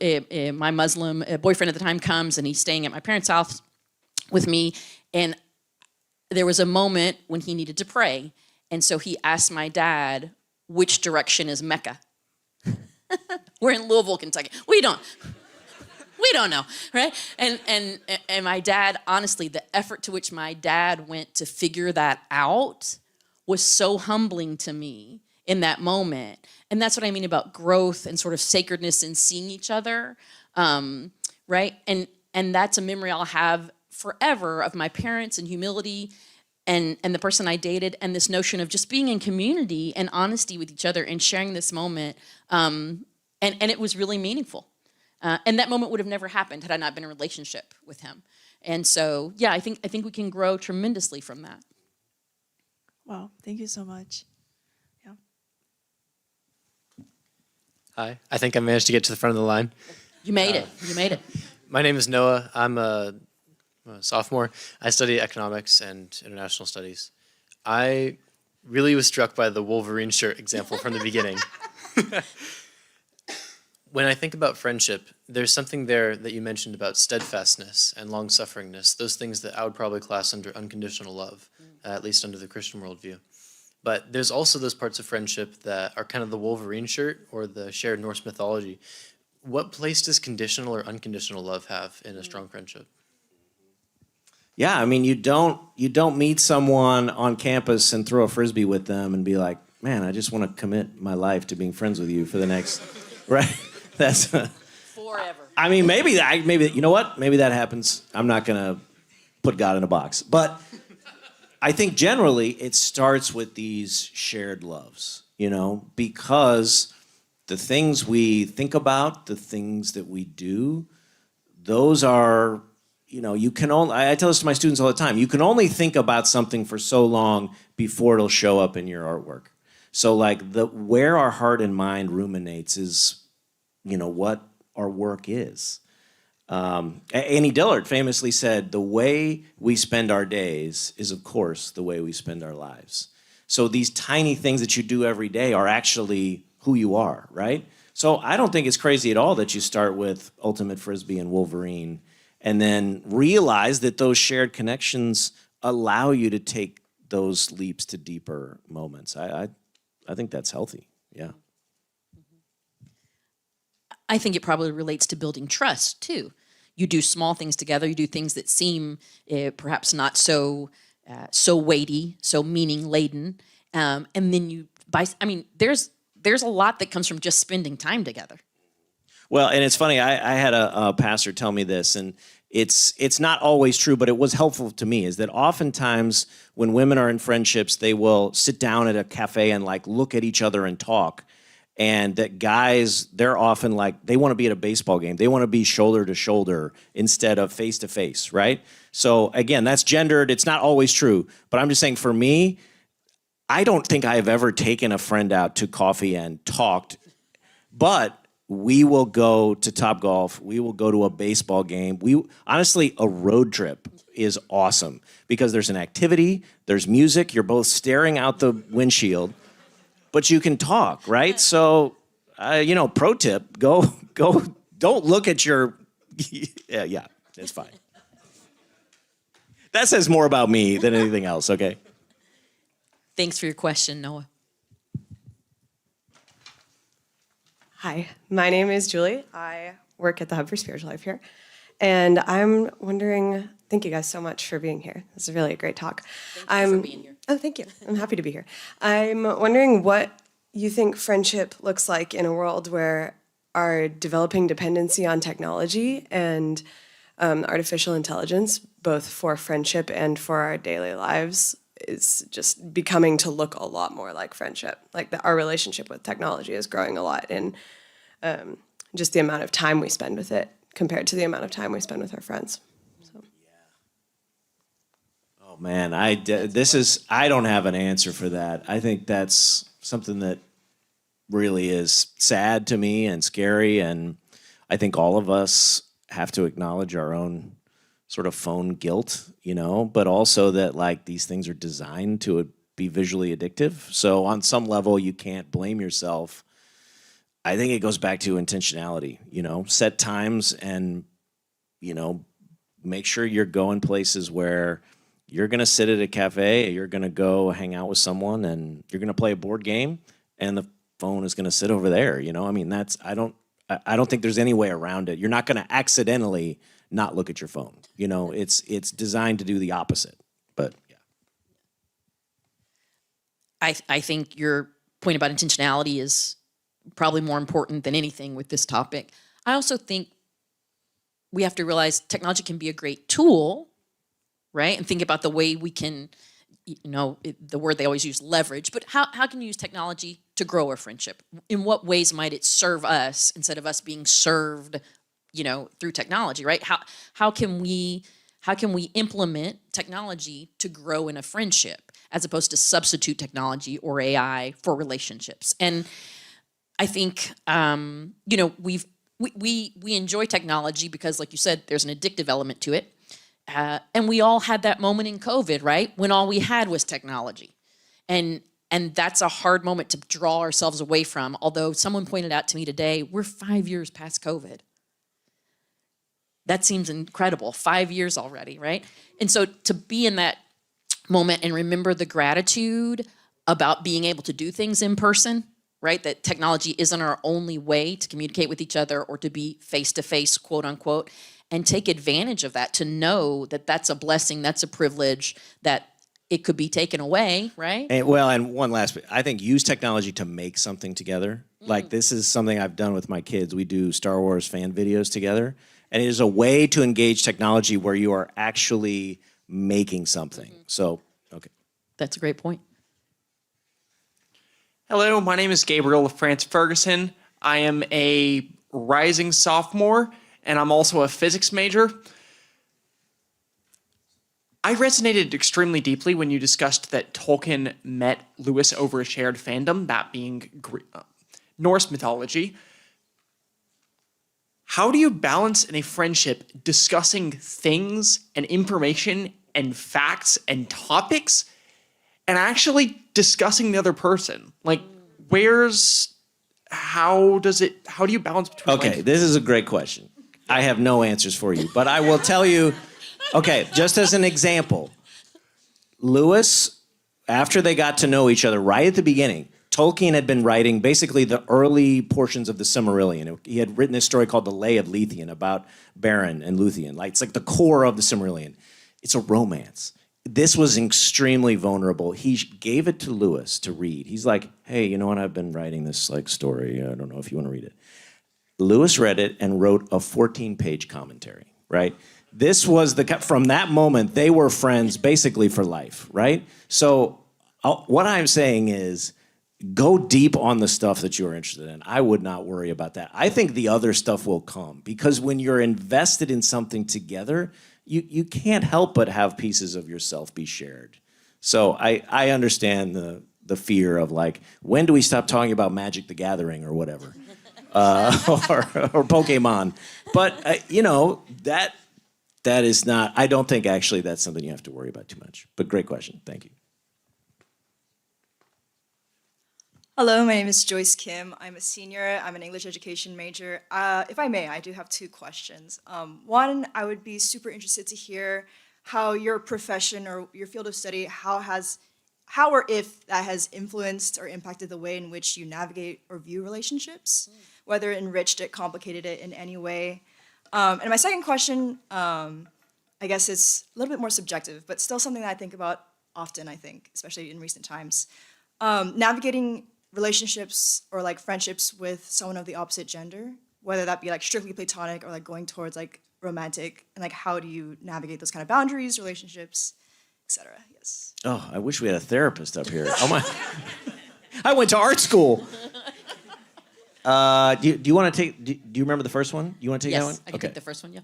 my Muslim boyfriend at the time comes, and he's staying at my parents' house with me, and there was a moment when he needed to pray, and so he asked my dad, which direction is Mecca? We're in Louisville, Kentucky. We don't know, right? And my dad, honestly, the effort to which my dad went to figure that out was so humbling to me in that moment. And that's what I mean about growth and sort of sacredness and seeing each other, right? And that's a memory I'll have forever of my parents and humility and the person I dated and this notion of just being in community and honesty with each other and sharing this moment. And it was really meaningful. And that moment would have never happened had I not been in a relationship with him. And so, yeah, I think we can grow tremendously from that. Wow, thank you so much. Yeah. Hi, I think I managed to get to the front of the line. You made it. You made it. My name is Noah. I'm a sophomore. I study economics and international studies. I really was struck by the Wolverine shirt example from the beginning. When I think about friendship, there's something there that you mentioned about steadfastness and long-sufferingness, those things that I would probably class under unconditional love, at least under the Christian worldview. But there's also those parts of friendship that are kind of the Wolverine shirt or the shared Norse mythology. What place does conditional or unconditional love have in a strong friendship? Yeah, I mean, you don't meet someone on campus and throw a Frisbee with them and be like, man, I just want to commit my life to being friends with you for the next, right? That's Forever. I mean, maybe you know what? Maybe that happens. I'm not gonna put God in a box, but I think generally it starts with these shared loves, because the things we think about, the things that we do, those are, you can only. I tell this to my students all the time. You can only think about something for so long before it'll show up in your artwork. So, like where our heart and mind ruminates is, what our work is. Annie Dillard famously said, the way we spend our days is, of course, the way we spend our lives. So these tiny things that you do every day are actually who you are, right? So I don't think it's crazy at all that you start with Ultimate Frisbee and Wolverine and then realize that those shared connections allow you to take those leaps to deeper moments. I think that's healthy, yeah. I think it probably relates to building trust, too. You do small things together. You do things that seem perhaps not so weighty, so meaning-laden. And then there's a lot that comes from just spending time together. Well, and it's funny, I had a pastor tell me this, and it's not always true, but it was helpful to me, is that oftentimes when women are in friendships, they will sit down at a cafe and look at each other and talk. and that guys, they're often like, they want to be at a baseball game. They want to be shoulder to shoulder instead of face to face, right? So again, that's gendered. It's not always true. But I'm just saying for me, I don't think I have ever taken a friend out to coffee and talked, but we will go to Topgolf. We will go to a baseball game. Honestly, a road trip is awesome because there's an activity, there's music, you're both staring out the windshield, but you can talk, right? So, pro tip, go, don't look at your, yeah, it's fine. That says more about me than anything else, okay? Thanks for your question, Noah. Hi, my name is Julie. I work at the Hub for Spiritual Life here. And I'm wondering, thank you guys so much for being here. This is really a great talk. Thank you for being here. Oh, thank you. I'm happy to be here. I'm wondering what you think friendship looks like in a world where our developing dependency on technology and artificial intelligence, both for friendship and for our daily lives, is just becoming to look a lot more like friendship. Like our relationship with technology is growing a lot in just the amount of time we spend with it compared to the amount of time we spend with our friends. So. Oh man, I don't have an answer for that. I think that's something that really is sad to me and scary, and I think all of us have to acknowledge our own sort of phone guilt, but also that like these things are designed to be visually addictive. So on some level, you can't blame yourself. I think it goes back to intentionality, set times and, make sure you're going places where you're going to sit at a cafe, you're going to go hang out with someone, and you're going to play a board game, and the phone is going to sit over there. I don't think there's any way around it. You're not going to accidentally not look at your phone. It's designed to do the opposite. But yeah. I think your point about intentionality is probably more important than anything with this topic. I also think we have to realize technology can be a great tool, right? And think about the way we can, the word they always use, leverage. But how can you use technology to grow a friendship? In what ways might it serve us instead of us being served, through technology, right? How can we implement technology to grow in a friendship as opposed to substitute technology or AI for relationships? And I think we enjoy technology because, like you said, there's an addictive element to it. And we all had that moment in COVID, right? When all we had was technology. And that's a hard moment to draw ourselves away from. Although someone pointed out to me today, we're 5 years past COVID. That seems incredible. 5 years already, right? And so to be in that moment and remember the gratitude about being able to do things in person, right? That technology isn't our only way to communicate with each other or to be face-to-face, quote unquote, and take advantage of that, to know that that's a blessing, that's a privilege, that it could be taken away, right? And one last bit. I think use technology to make something together. Like this is something I've done with my kids. We do Star Wars fan videos together. And it is a way to engage technology where you are actually making something. So, okay. That's a great point. Hello, my name is Gabriel France Ferguson. I am a rising sophomore, and I'm also a physics major. I resonated extremely deeply when you discussed that Tolkien met Lewis over a shared fandom, that being Norse mythology. How do you balance in a friendship discussing things and information and facts and topics and actually discussing the other person? Like, how do you balance between? Okay, this is a great question. I have no answers for you, but I will tell you, okay, just as an example, Lewis, after they got to know each other right at the beginning, Tolkien had been writing basically the early portions of the Silmarillion. He had written this story called The Lay of Lúthien about Beren and Lúthien. Like, it's like the core of the Silmarillion. It's a romance. This was extremely vulnerable. He gave it to Lewis to read. He's like, hey, you know what? I've been writing this story. I don't know if you want to read it. Lewis read it and wrote a 14-page commentary, right? This was from that moment, they were friends basically for life, right? So what I'm saying is, go deep on the stuff that you're interested in. I would not worry about that. I think the other stuff will come because when you're invested in something together, you can't help but have pieces of yourself be shared. So I understand the fear of like, when do we stop talking about Magic the Gathering or whatever, or Pokemon? But you know, that is not. I don't think actually that's something you have to worry about too much. But great question. Thank you. Hello, my name is Joyce Kim. I'm a senior. I'm an English education major. If I may, I do have two questions. One, I would be super interested to hear how your profession or your field of study, how or if that has influenced or impacted the way in which you navigate or view relationships, whether it enriched it, complicated it in any way. And my second question, I guess it's a little bit more subjective, but still something that I think about often, I think, especially in recent times. Navigating relationships or like friendships with someone of the opposite gender, whether that be like strictly platonic or like going towards like romantic, and like how do you navigate those kind of boundaries, relationships, etc. Yes. Oh, I wish we had a therapist up here. Oh my! I went to art school. Do you want to take? Do you remember the first one? You want to take that one? I can take the first one. Yeah.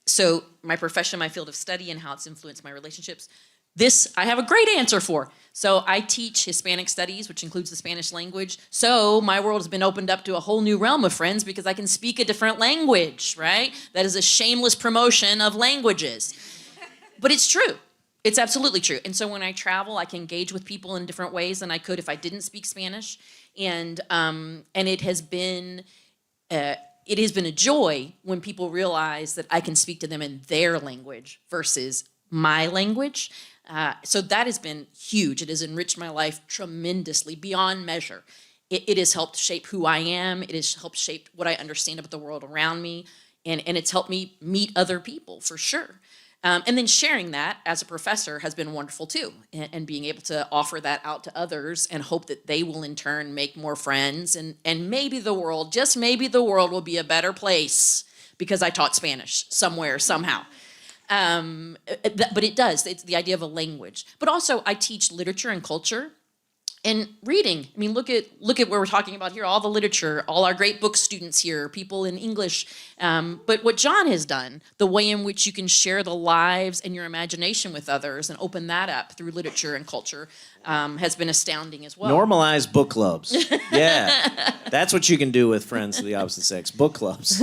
So my profession, my field of study, and how it's influenced my relationships. This I have a great answer for. So I teach Hispanic studies, which includes the Spanish language. So my world has been opened up to a whole new realm of friends because I can speak a different language, right? That is a shameless promotion of languages. But it's true. It's absolutely true. And so when I travel, I can engage with people in different ways than I could if I didn't speak Spanish. And it has been a joy when people realize that I can speak to them in their language versus my language. So that has been huge. It has enriched my life tremendously, beyond measure. It has helped shape who I am. It has helped shape what I understand about the world around me. And it's helped me meet other people, for sure. And then sharing that as a professor has been wonderful, too. And being able to offer that out to others and hope that they will, in turn, make more friends. And maybe the world, just maybe the world will be a better place because I taught Spanish somewhere, somehow. But it does. It's the idea of a language. But also, I teach literature and culture and reading. I mean, look at what we're talking about here. All the literature, all our great book students here, people in English. But what John has done, the way in which you can share the lives and your imagination with others and open that up through literature and culture, has been astounding as well. Normalize book clubs. Yeah, that's what you can do with friends of the opposite sex. Book clubs.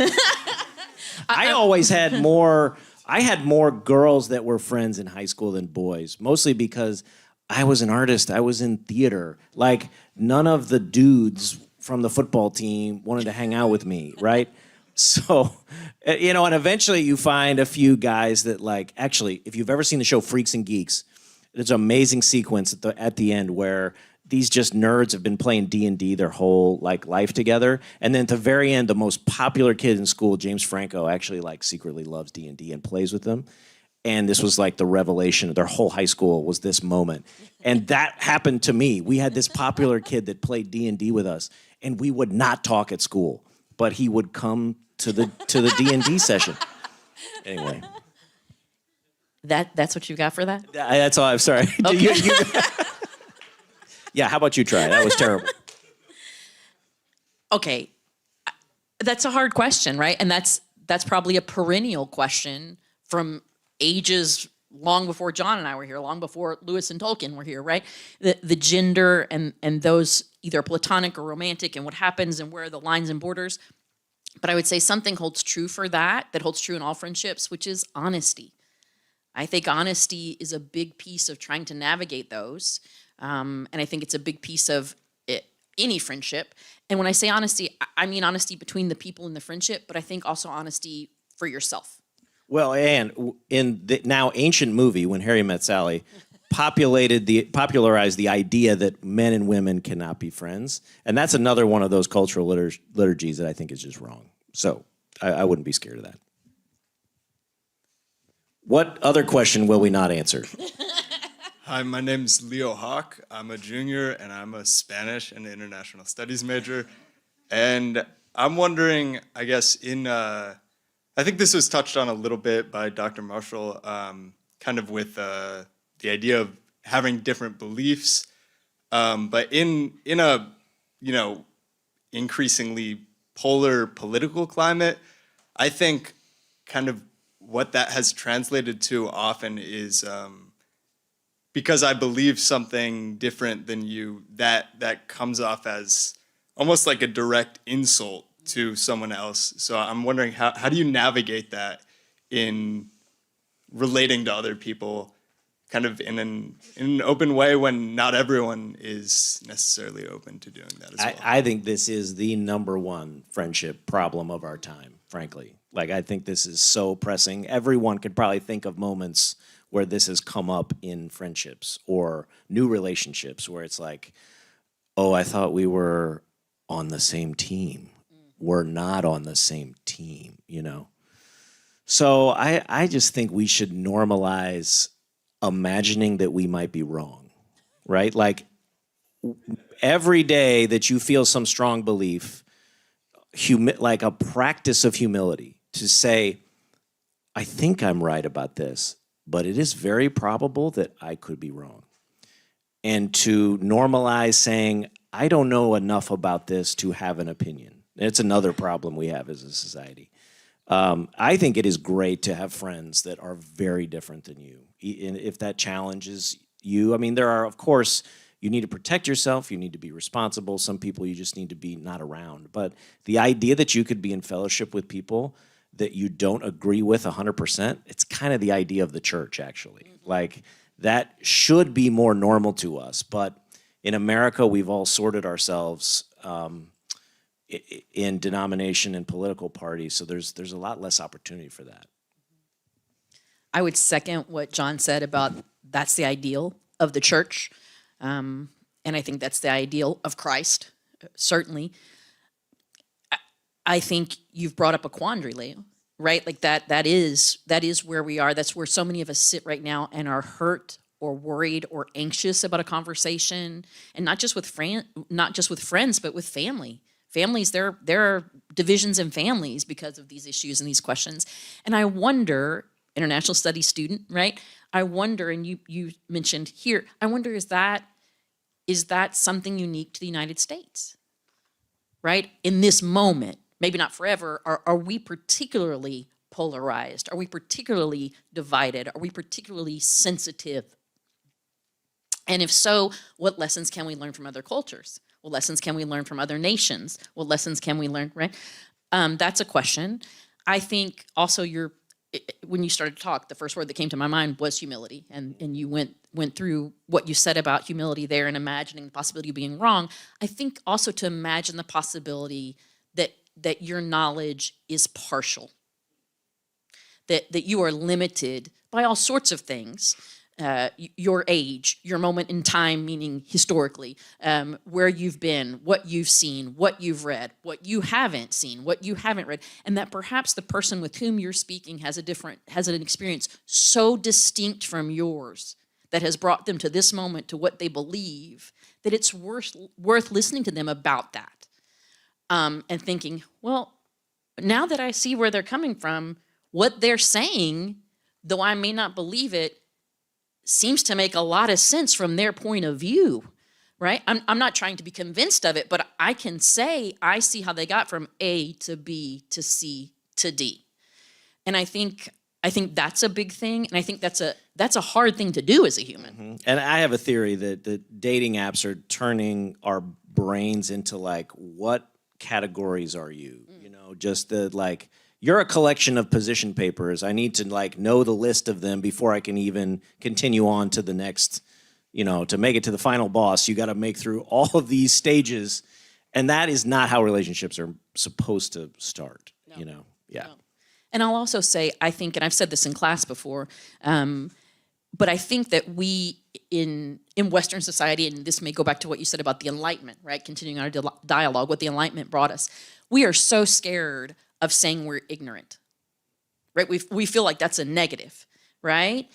I always had more. I had more girls that were friends in high school than boys, mostly because I was an artist. I was in theater. Like, none of the dudes from the football team wanted to hang out with me, right? So, you know, and eventually you find a few guys that, like, actually, if you've ever seen the show Freaks and Geeks, there's an amazing sequence at the end where these just nerds have been playing D&D their whole like life together, and then at the very end, the most popular kid in school, James Franco, actually like secretly loves D&D and plays with them. And this was like the revelation of their whole high school was this moment. And that happened to me. We had this popular kid that played D&D with us, and we would not talk at school, but he would come to the D&D session. Anyway. That's what you got for that? That's all. I'm sorry. Okay. Yeah, how about you try? That was terrible. Okay. That's a hard question, right? And that's probably a perennial question from ages long before John and I were here, long before Lewis and Tolkien were here, right? The gender and those either platonic or romantic and what happens and where are the lines and borders. But I would say something holds true for that holds true in all friendships, which is honesty. I think honesty is a big piece of trying to navigate those. And I think it's a big piece of any friendship. And when I say honesty, I mean honesty between the people in the friendship, but I think also honesty for yourself. Well, and in the now ancient movie, When Harry Met Sally, popularized the idea that men and women cannot be friends. And that's another one of those cultural liturgies that I think is just wrong. So I wouldn't be scared of that. What other question will we not answer? Hi, my name's Leo Hawk. I'm a junior, and I'm a Spanish and International Studies major. And I'm wondering, I guess, I think this was touched on a little bit by Dr. Marshall, kind of with the idea of having different beliefs. But in a increasingly polar political climate, I think kind of what that has translated to often is because I believe something different than you, that comes off as almost like a direct insult to someone else. So I'm wondering how do you navigate that in relating to other people kind of in an open way when not everyone is necessarily open to doing that as well. I think this is the number one friendship problem of our time, frankly. Like, I think this is so pressing. Everyone could probably think of moments where this has come up in friendships or new relationships where it's like, oh, I thought we were on the same team. We're not on the same team, you know? So I just think we should normalize imagining that we might be wrong, right? Like, every day that you feel some strong belief, like a practice of humility to say, I think I'm right about this, but it is very probable that I could be wrong. And to normalize saying, I don't know enough about this to have an opinion. It's another problem we have as a society. I think it is great to have friends that are very different than you. And if that challenges you, I mean, there are, of course, you need to protect yourself. You need to be responsible. Some people you just need to be not around. But the idea that you could be in fellowship with people that you don't agree with 100%, it's kind of the idea of the church, actually. Like, that should be more normal to us. But in America, we've all sorted ourselves in denomination and political parties, so there's a lot less opportunity for that. I would second what John said about that's the ideal of the church. And I think that's the ideal of Christ, certainly. I think you've brought up a quandary, Leo, right? Like that is where we are. That's where so many of us sit right now and are hurt or worried or anxious about a conversation. And not just with friends, but with family. Families, there are divisions in families because of these issues and these questions. And I wonder, international studies student, right? I wonder, and you mentioned here, I wonder, is that something unique to the United States, right? In this moment, maybe not forever, are we particularly polarized? Are we particularly divided? Are we particularly sensitive? And if so, what lessons can we learn from other cultures? What lessons can we learn from other nations? What lessons can we learn, right? That's a question. I think also when you started to talk, the first word that came to my mind was humility. And you went through what you said about humility there and imagining the possibility of being wrong. I think also to imagine the possibility that your knowledge is partial, that you are limited by all sorts of things. Your age, your moment in time, meaning historically, where you've been, what you've seen, what you've read, what you haven't seen, what you haven't read, and that perhaps the person with whom you're speaking has an experience so distinct from yours that has brought them to this moment, to what they believe, that it's worth listening to them about that, and thinking, well, now that I see where they're coming from, what they're saying, though I may not believe it, seems to make a lot of sense from their point of view, right? I'm not trying to be convinced of it, but I can say I see how they got from A to B to C to D. And I think that's a big thing, and I think that's a hard thing to do as a human. Mm-hmm. And I have a theory that the dating apps are turning our brains into, like, what categories are you? You know, just you're a collection of position papers. I need to know the list of them before I can even continue on to the next, to make it to the final boss. You got to make through all of these stages. And that is not how relationships are supposed to start, Yeah. No. And I'll also say, I think, and I've said this in class before, but I think that we in Western society, and this may go back to what you said about the Enlightenment, right? Continuing our dialogue, what the Enlightenment brought us. We are so scared of saying we're ignorant, right? We feel like that's a negative, right?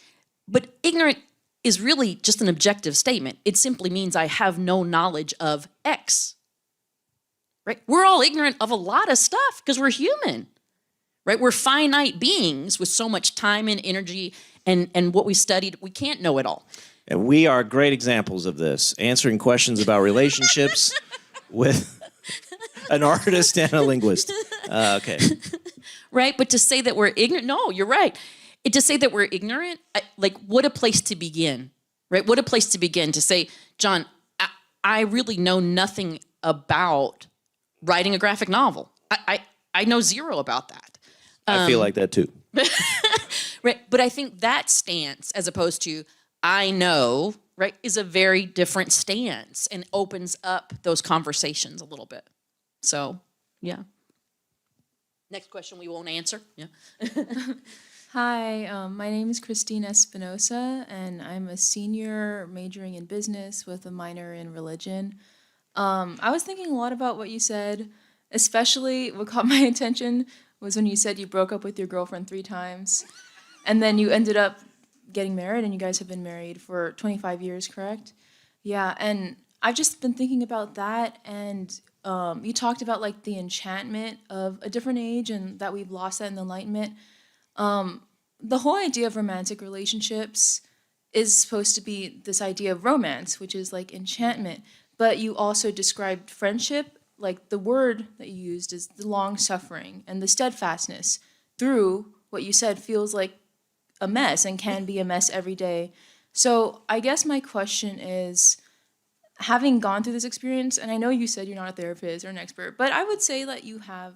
But ignorant is really just an objective statement. It simply means I have no knowledge of X, right? We're all ignorant of a lot of stuff because we're human, right? We're finite beings with so much time and energy and what we studied. We can't know it all. And we are great examples of this, answering questions about relationships with an artist and a linguist. Okay. Right? But to say that we're ignorant, no, you're right. To say that we're ignorant, like, what a place to begin, right? What a place to begin to say, John, I really know nothing about writing a graphic novel. I know zero about that. I feel like that too. Right? But I think that stance, as opposed to I know, right, is a very different stance and opens up those conversations a little bit. So, yeah. Next question we won't answer. Yeah. Hi, my name is Christine Espinosa, and I'm a senior majoring in business with a minor in religion. I was thinking a lot about what you said, especially what caught my attention was when you said you broke up with your girlfriend 3 times, and then you ended up getting married, and you guys have been married for 25 years, correct? Yeah, and I've just been thinking about that, and you talked about like the enchantment of a different age and that we've lost that in the Enlightenment. The whole idea of romantic relationships is supposed to be this idea of romance, which is like enchantment, but you also described friendship, like the word that you used is the long suffering and the steadfastness through what you said feels like a mess and can be a mess every day. So I guess my question is, having gone through this experience, and I know you said you're not a therapist or an expert, but I would say that you have,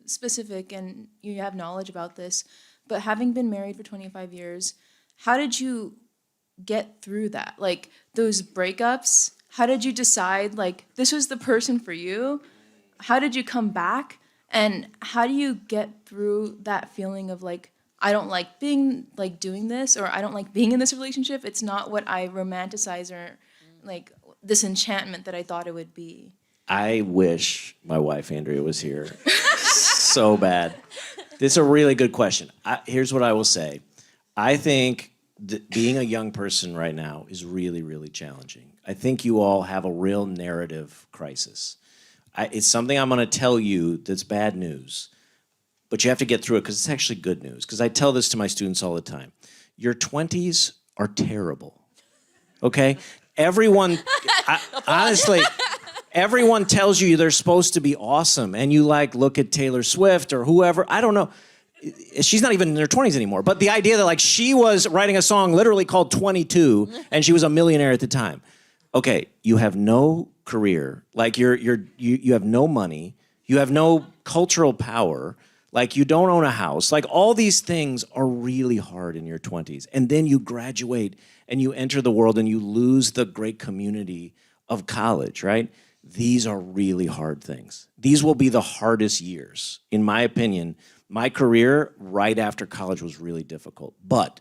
specific and you have knowledge about this, but having been married for 25 years, how did you get through that? Like those breakups, how did you decide like this was the person for you? How did you come back? And how do you get through that feeling of like, I don't like being like doing this, or I don't like being in this relationship. It's not what I romanticize or like this enchantment that I thought it would be. I wish my wife, Andrea, was here so bad. This is a really good question. Here's what I will say. I think that being a young person right now is really, really challenging. I think you all have a real narrative crisis. It's something I'm going to tell you that's bad news, but you have to get through it because it's actually good news. Because I tell this to my students all the time. Your 20s are terrible, okay? Everyone, honestly, everyone tells you they're supposed to be awesome, and you like look at Taylor Swift or whoever. I don't know. She's not even in her 20s anymore. But the idea that like she was writing a song literally called 22, and she was a millionaire at the time. Okay, you have no career, like you have no money, you have no cultural power, like you don't own a house, like all these things are really hard in your 20s. And then you graduate and you enter the world and you lose the great community of college, right? These are really hard things. These will be the hardest years. In my opinion, my career right after college was really difficult, but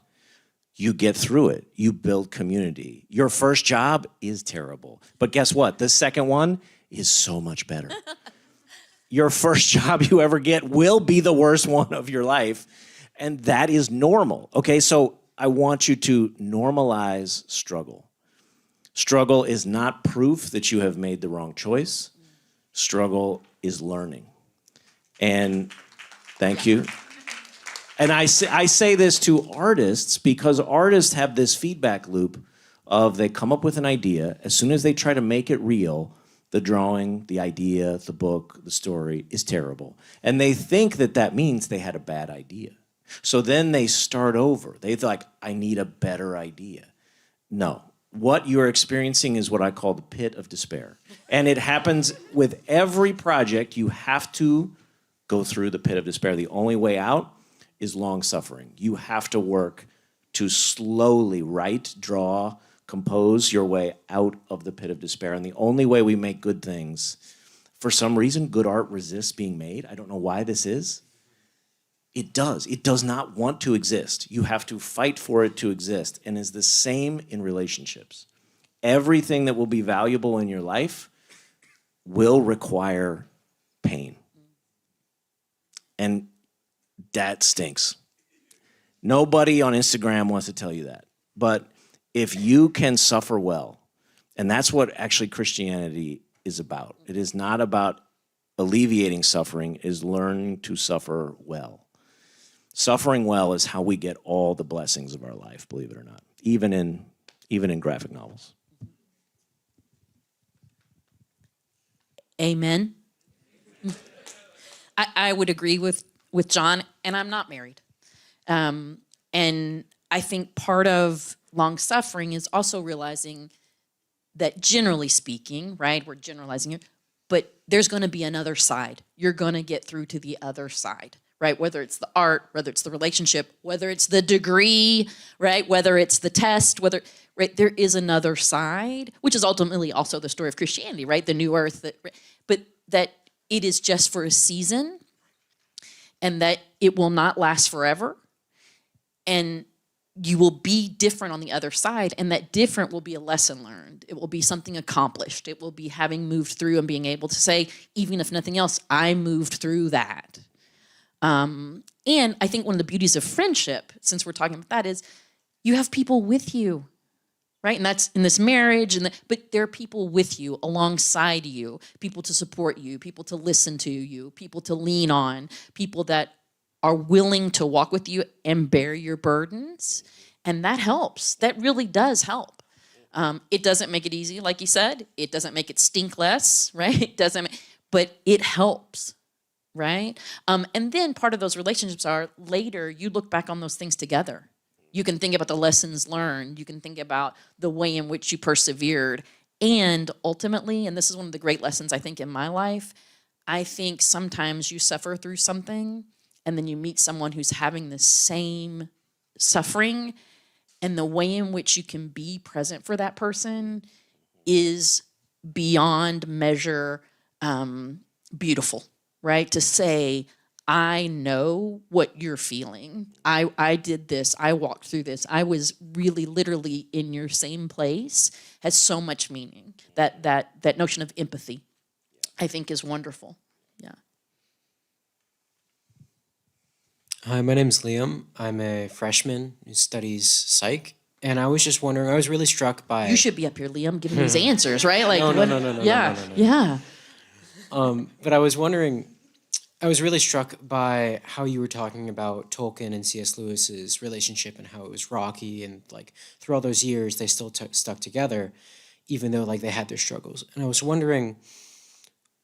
you get through it. You build community. Your first job is terrible, but guess what? The second one is so much better. Your first job you ever get will be the worst one of your life, and that is normal. Okay, so I want you to normalize struggle. Struggle is not proof that you have made the wrong choice. Struggle is learning. And thank you. And I say this to artists because artists have this feedback loop of they come up with an idea. As soon as they try to make it real, the drawing, the idea, the book, the story is terrible. And they think that that means they had a bad idea. So then they start over. They're like, I need a better idea. No. What you're experiencing is what I call the pit of despair. And it happens with every project. You have to go through the pit of despair. The only way out is long suffering. You have to work to slowly write, draw, compose your way out of the pit of despair. And the only way we make good things, for some reason, good art resists being made. I don't know why this is. It does. It does not want to exist. You have to fight for it to exist. And it's the same in relationships. Everything that will be valuable in your life will require pain. And that stinks. Nobody on Instagram wants to tell you that. But if you can suffer well, and that's what actually Christianity is about. It is not about alleviating suffering, it is learning to suffer well. Suffering well is how we get all the blessings of our life, believe it or not, even in even in graphic novels. Amen. I would agree with John, and I'm not married. And I think part of long suffering is also realizing that generally speaking, right, we're generalizing here, but there's going to be another side. You're going to get through to the other side, right? Whether it's the art, whether it's the relationship, whether it's the degree, right? Whether it's the test, right? There is another side, which is ultimately also the story of Christianity, right? The new earth, but that it is just for a season and that it will not last forever. And you will be different on the other side, and that different will be a lesson learned. It will be something accomplished. It will be having moved through and being able to say, even if nothing else, I moved through that. And I think one of the beauties of friendship, since we're talking about that, is you have people with you, right? And that's in this marriage, but there are people with you, alongside you, people to support you, people to listen to you, people to lean on, people that are willing to walk with you and bear your burdens. And that helps. That really does help. It doesn't make it easy, like you said. It doesn't make it stink less, right? It doesn't, but it helps, right? And then part of those relationships are later you look back on those things together. You can think about the lessons learned. You can think about the way in which you persevered. And ultimately, and this is one of the great lessons I think in my life, I think sometimes you suffer through something and then you meet someone who's having the same suffering, and the way in which you can be present for that person is beyond measure beautiful, right? To say, I know what you're feeling. I did this. I walked through this. I was really literally in your same place has so much meaning. That notion of empathy, I think, is wonderful. Yeah. Hi, my name's Liam. I'm a freshman who studies psych. And I was just wondering, I was really struck by... You should be up here, Liam, giving these answers, right? Like, No. Yeah, yeah. But I was wondering, I was really struck by how you were talking about Tolkien and C.S. Lewis's relationship and how it was rocky, and like through all those years they still stuck together, even though like they had their struggles. And I was wondering,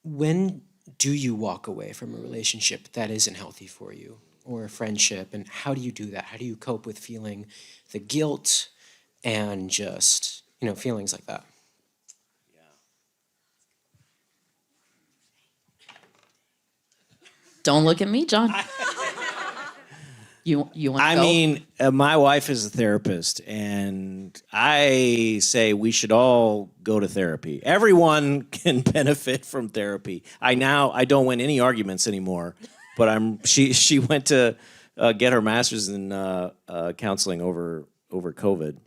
when do you walk away from a relationship that isn't healthy for you, or a friendship, and how do you do that? How do you cope with feeling the guilt and just, feelings like that? Don't look at me, John. You want to go? I mean, my wife is a therapist, and I say we should all go to therapy. Everyone can benefit from therapy. I don't win any arguments anymore, but she went to get her master's in counseling over COVID,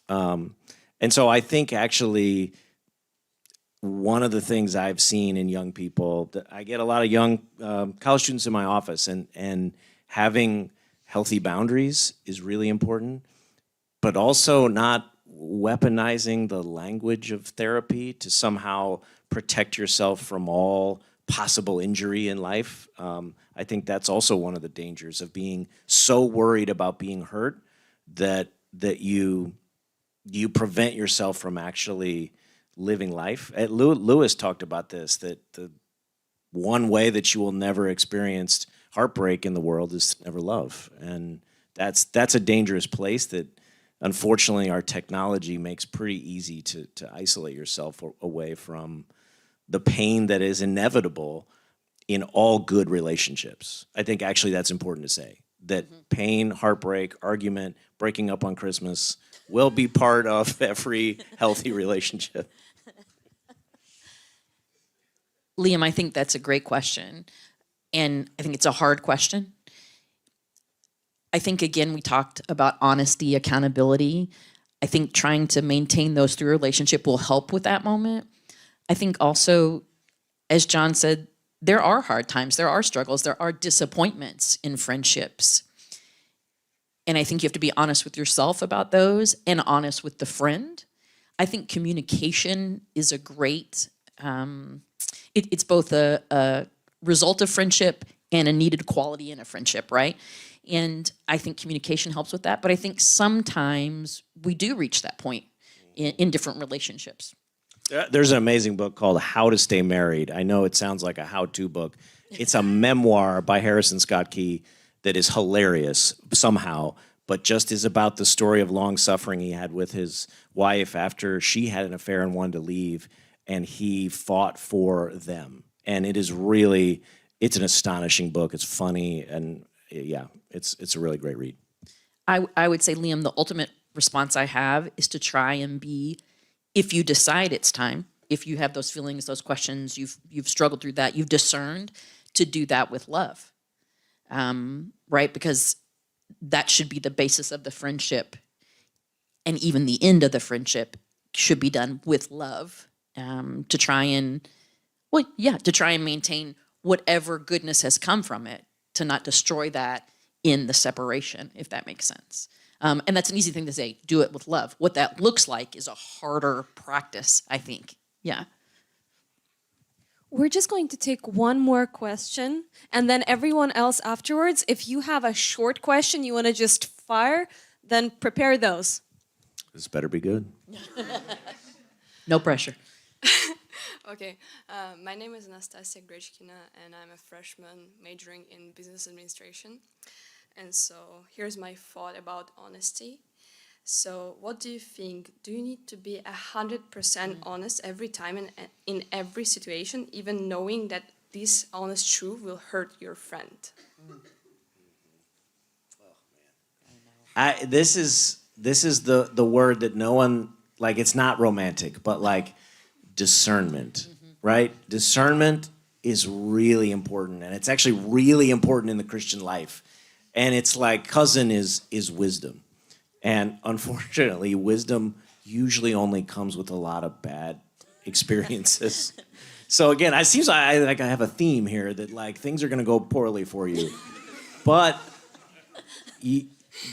and so I think actually one of the things I've seen in young people, I get a lot of young college students in my office, and having healthy boundaries is really important, but also not weaponizing the language of therapy to somehow protect yourself from all possible injury in life. I think that's also one of the dangers of being so worried about being hurt that you prevent yourself from actually living life. Lewis talked about this, that the one way that you will never experience heartbreak in the world is to never love. And that's a dangerous place that unfortunately our technology makes pretty easy to isolate yourself away from the pain that is inevitable in all good relationships. I think actually that's important to say, that pain, heartbreak, argument, breaking up on Christmas will be part of every healthy relationship. Liam, I think that's a great question. And I think it's a hard question. I think, again, we talked about honesty, accountability. I think trying to maintain those through a relationship will help with that moment. I think also, as John said, there are hard times, there are struggles, there are disappointments in friendships. And I think you have to be honest with yourself about those and honest with the friend. I think communication is a great, it's both a result of friendship and a needed quality in a friendship, right? And I think communication helps with that. But I think sometimes we do reach that point in different relationships. There's an amazing book called How to Stay Married. I know it sounds like a how-to book. It's a memoir by Harrison Scott Key that is hilarious somehow, but just is about the story of long suffering he had with his wife after she had an affair and wanted to leave, and he fought for them. And it is really, it's an astonishing book. It's funny, and yeah, it's a really great read. I would say, Liam, the ultimate response I have is to try and be, if you decide it's time, if you have those feelings, those questions, you've struggled through that, you've discerned, to do that with love, right? Because that should be the basis of the friendship, and even the end of the friendship should be done with love, to try and maintain whatever goodness has come from it, to not destroy that in the separation, if that makes sense. And that's an easy thing to say, do it with love. What that looks like is a harder practice, I think. Yeah. We're just going to take one more question, and then everyone else afterwards, if you have a short question you want to just fire, then prepare those. This better be good. No pressure. Okay, my name is Anastasia Grechkina, and I'm a freshman majoring in business administration. And so here's my thought about honesty. So what do you think? Do you need to be 100% honest every time in every situation, even knowing that this honest truth will hurt your friend? This is the word that no one, like, it's not romantic, but like discernment, right? Discernment is really important, and it's actually really important in the Christian life. And it's like cousin is wisdom. And unfortunately, wisdom usually only comes with a lot of bad experiences. So again, it seems like I have a theme here that like things are going to go poorly for you. But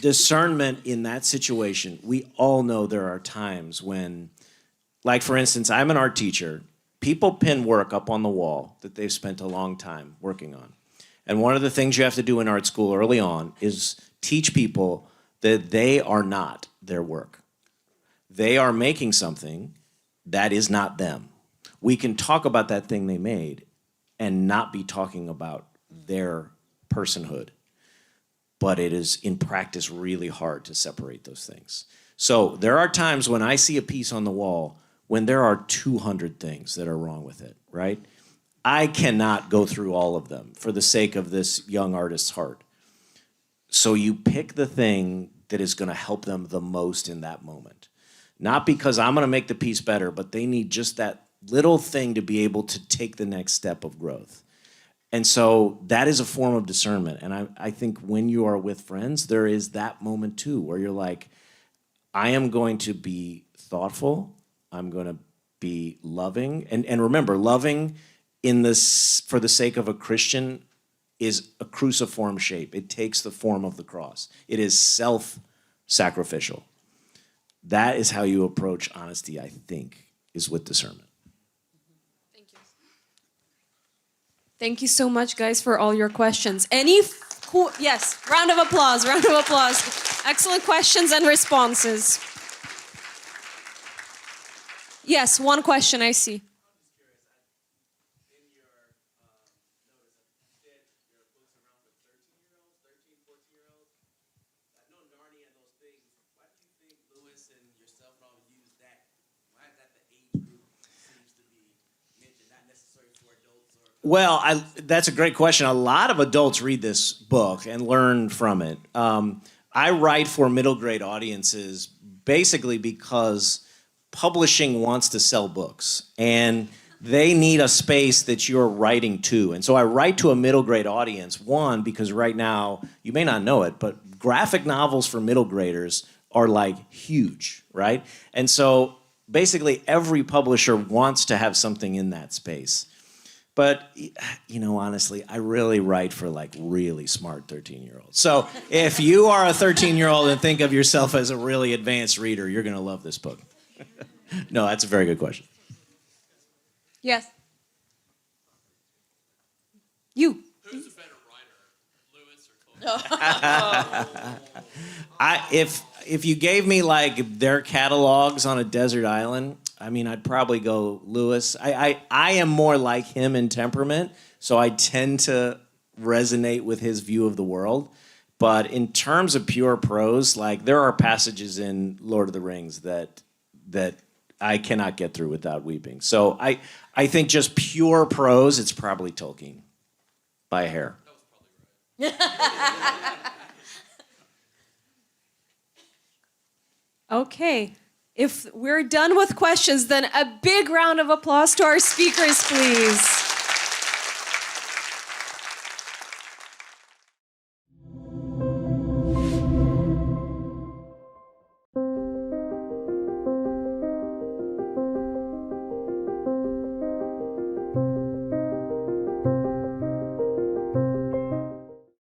discernment in that situation, we all know there are times when, like for instance, I'm an art teacher. People pin work up on the wall that they've spent a long time working on. And one of the things you have to do in art school early on is teach people that they are not their work. They are making something that is not them. We can talk about that thing they made and not be talking about their personhood. But it is, in practice, really hard to separate those things. So there are times when I see a piece on the wall when there are 200 things that are wrong with it, right? I cannot go through all of them for the sake of this young artist's heart. So you pick the thing that is going to help them the most in that moment. Not because I'm going to make the piece better, but they need just that little thing to be able to take the next step of growth. And so that is a form of discernment. And I think when you are with friends, there is that moment too, where you're like, I am going to be thoughtful. I'm going to be loving. And remember, loving in this, for the sake of a Christian, is a cruciform shape. It takes the form of the cross. It is self-sacrificial. That is how you approach honesty, I think, is with discernment. Thank you. Thank you so much, guys, for all your questions. Yes, round of applause, round of applause. Excellent questions and responses. Yes, one question I see. Well, that's a great question. A lot of adults read this book and learn from it. I write for middle grade audiences basically because publishing wants to sell books, and they need a space that you're writing to. And so I write to a middle grade audience, one, because right now, you may not know it, but graphic novels for middle graders are like huge, right? And so basically every publisher wants to have something in that space. But, you know, honestly, I really write for like really smart 13-year-olds. So if you are a 13-year-old and think of yourself as a really advanced reader, you're going to love this book. No, that's a very good question. Yes. You. Who's a better writer, Lewis or Tolkien? if you gave me like their catalogs on a desert island, I mean, I'd probably go Lewis. I am more like him in temperament, so I tend to resonate with his view of the world. But in terms of pure prose, like there are passages in Lord of the Rings that I cannot get through without weeping. So I think just pure prose, it's probably Tolkien by a hair. Okay. If we're done with questions, then a big round of applause to our speakers, please.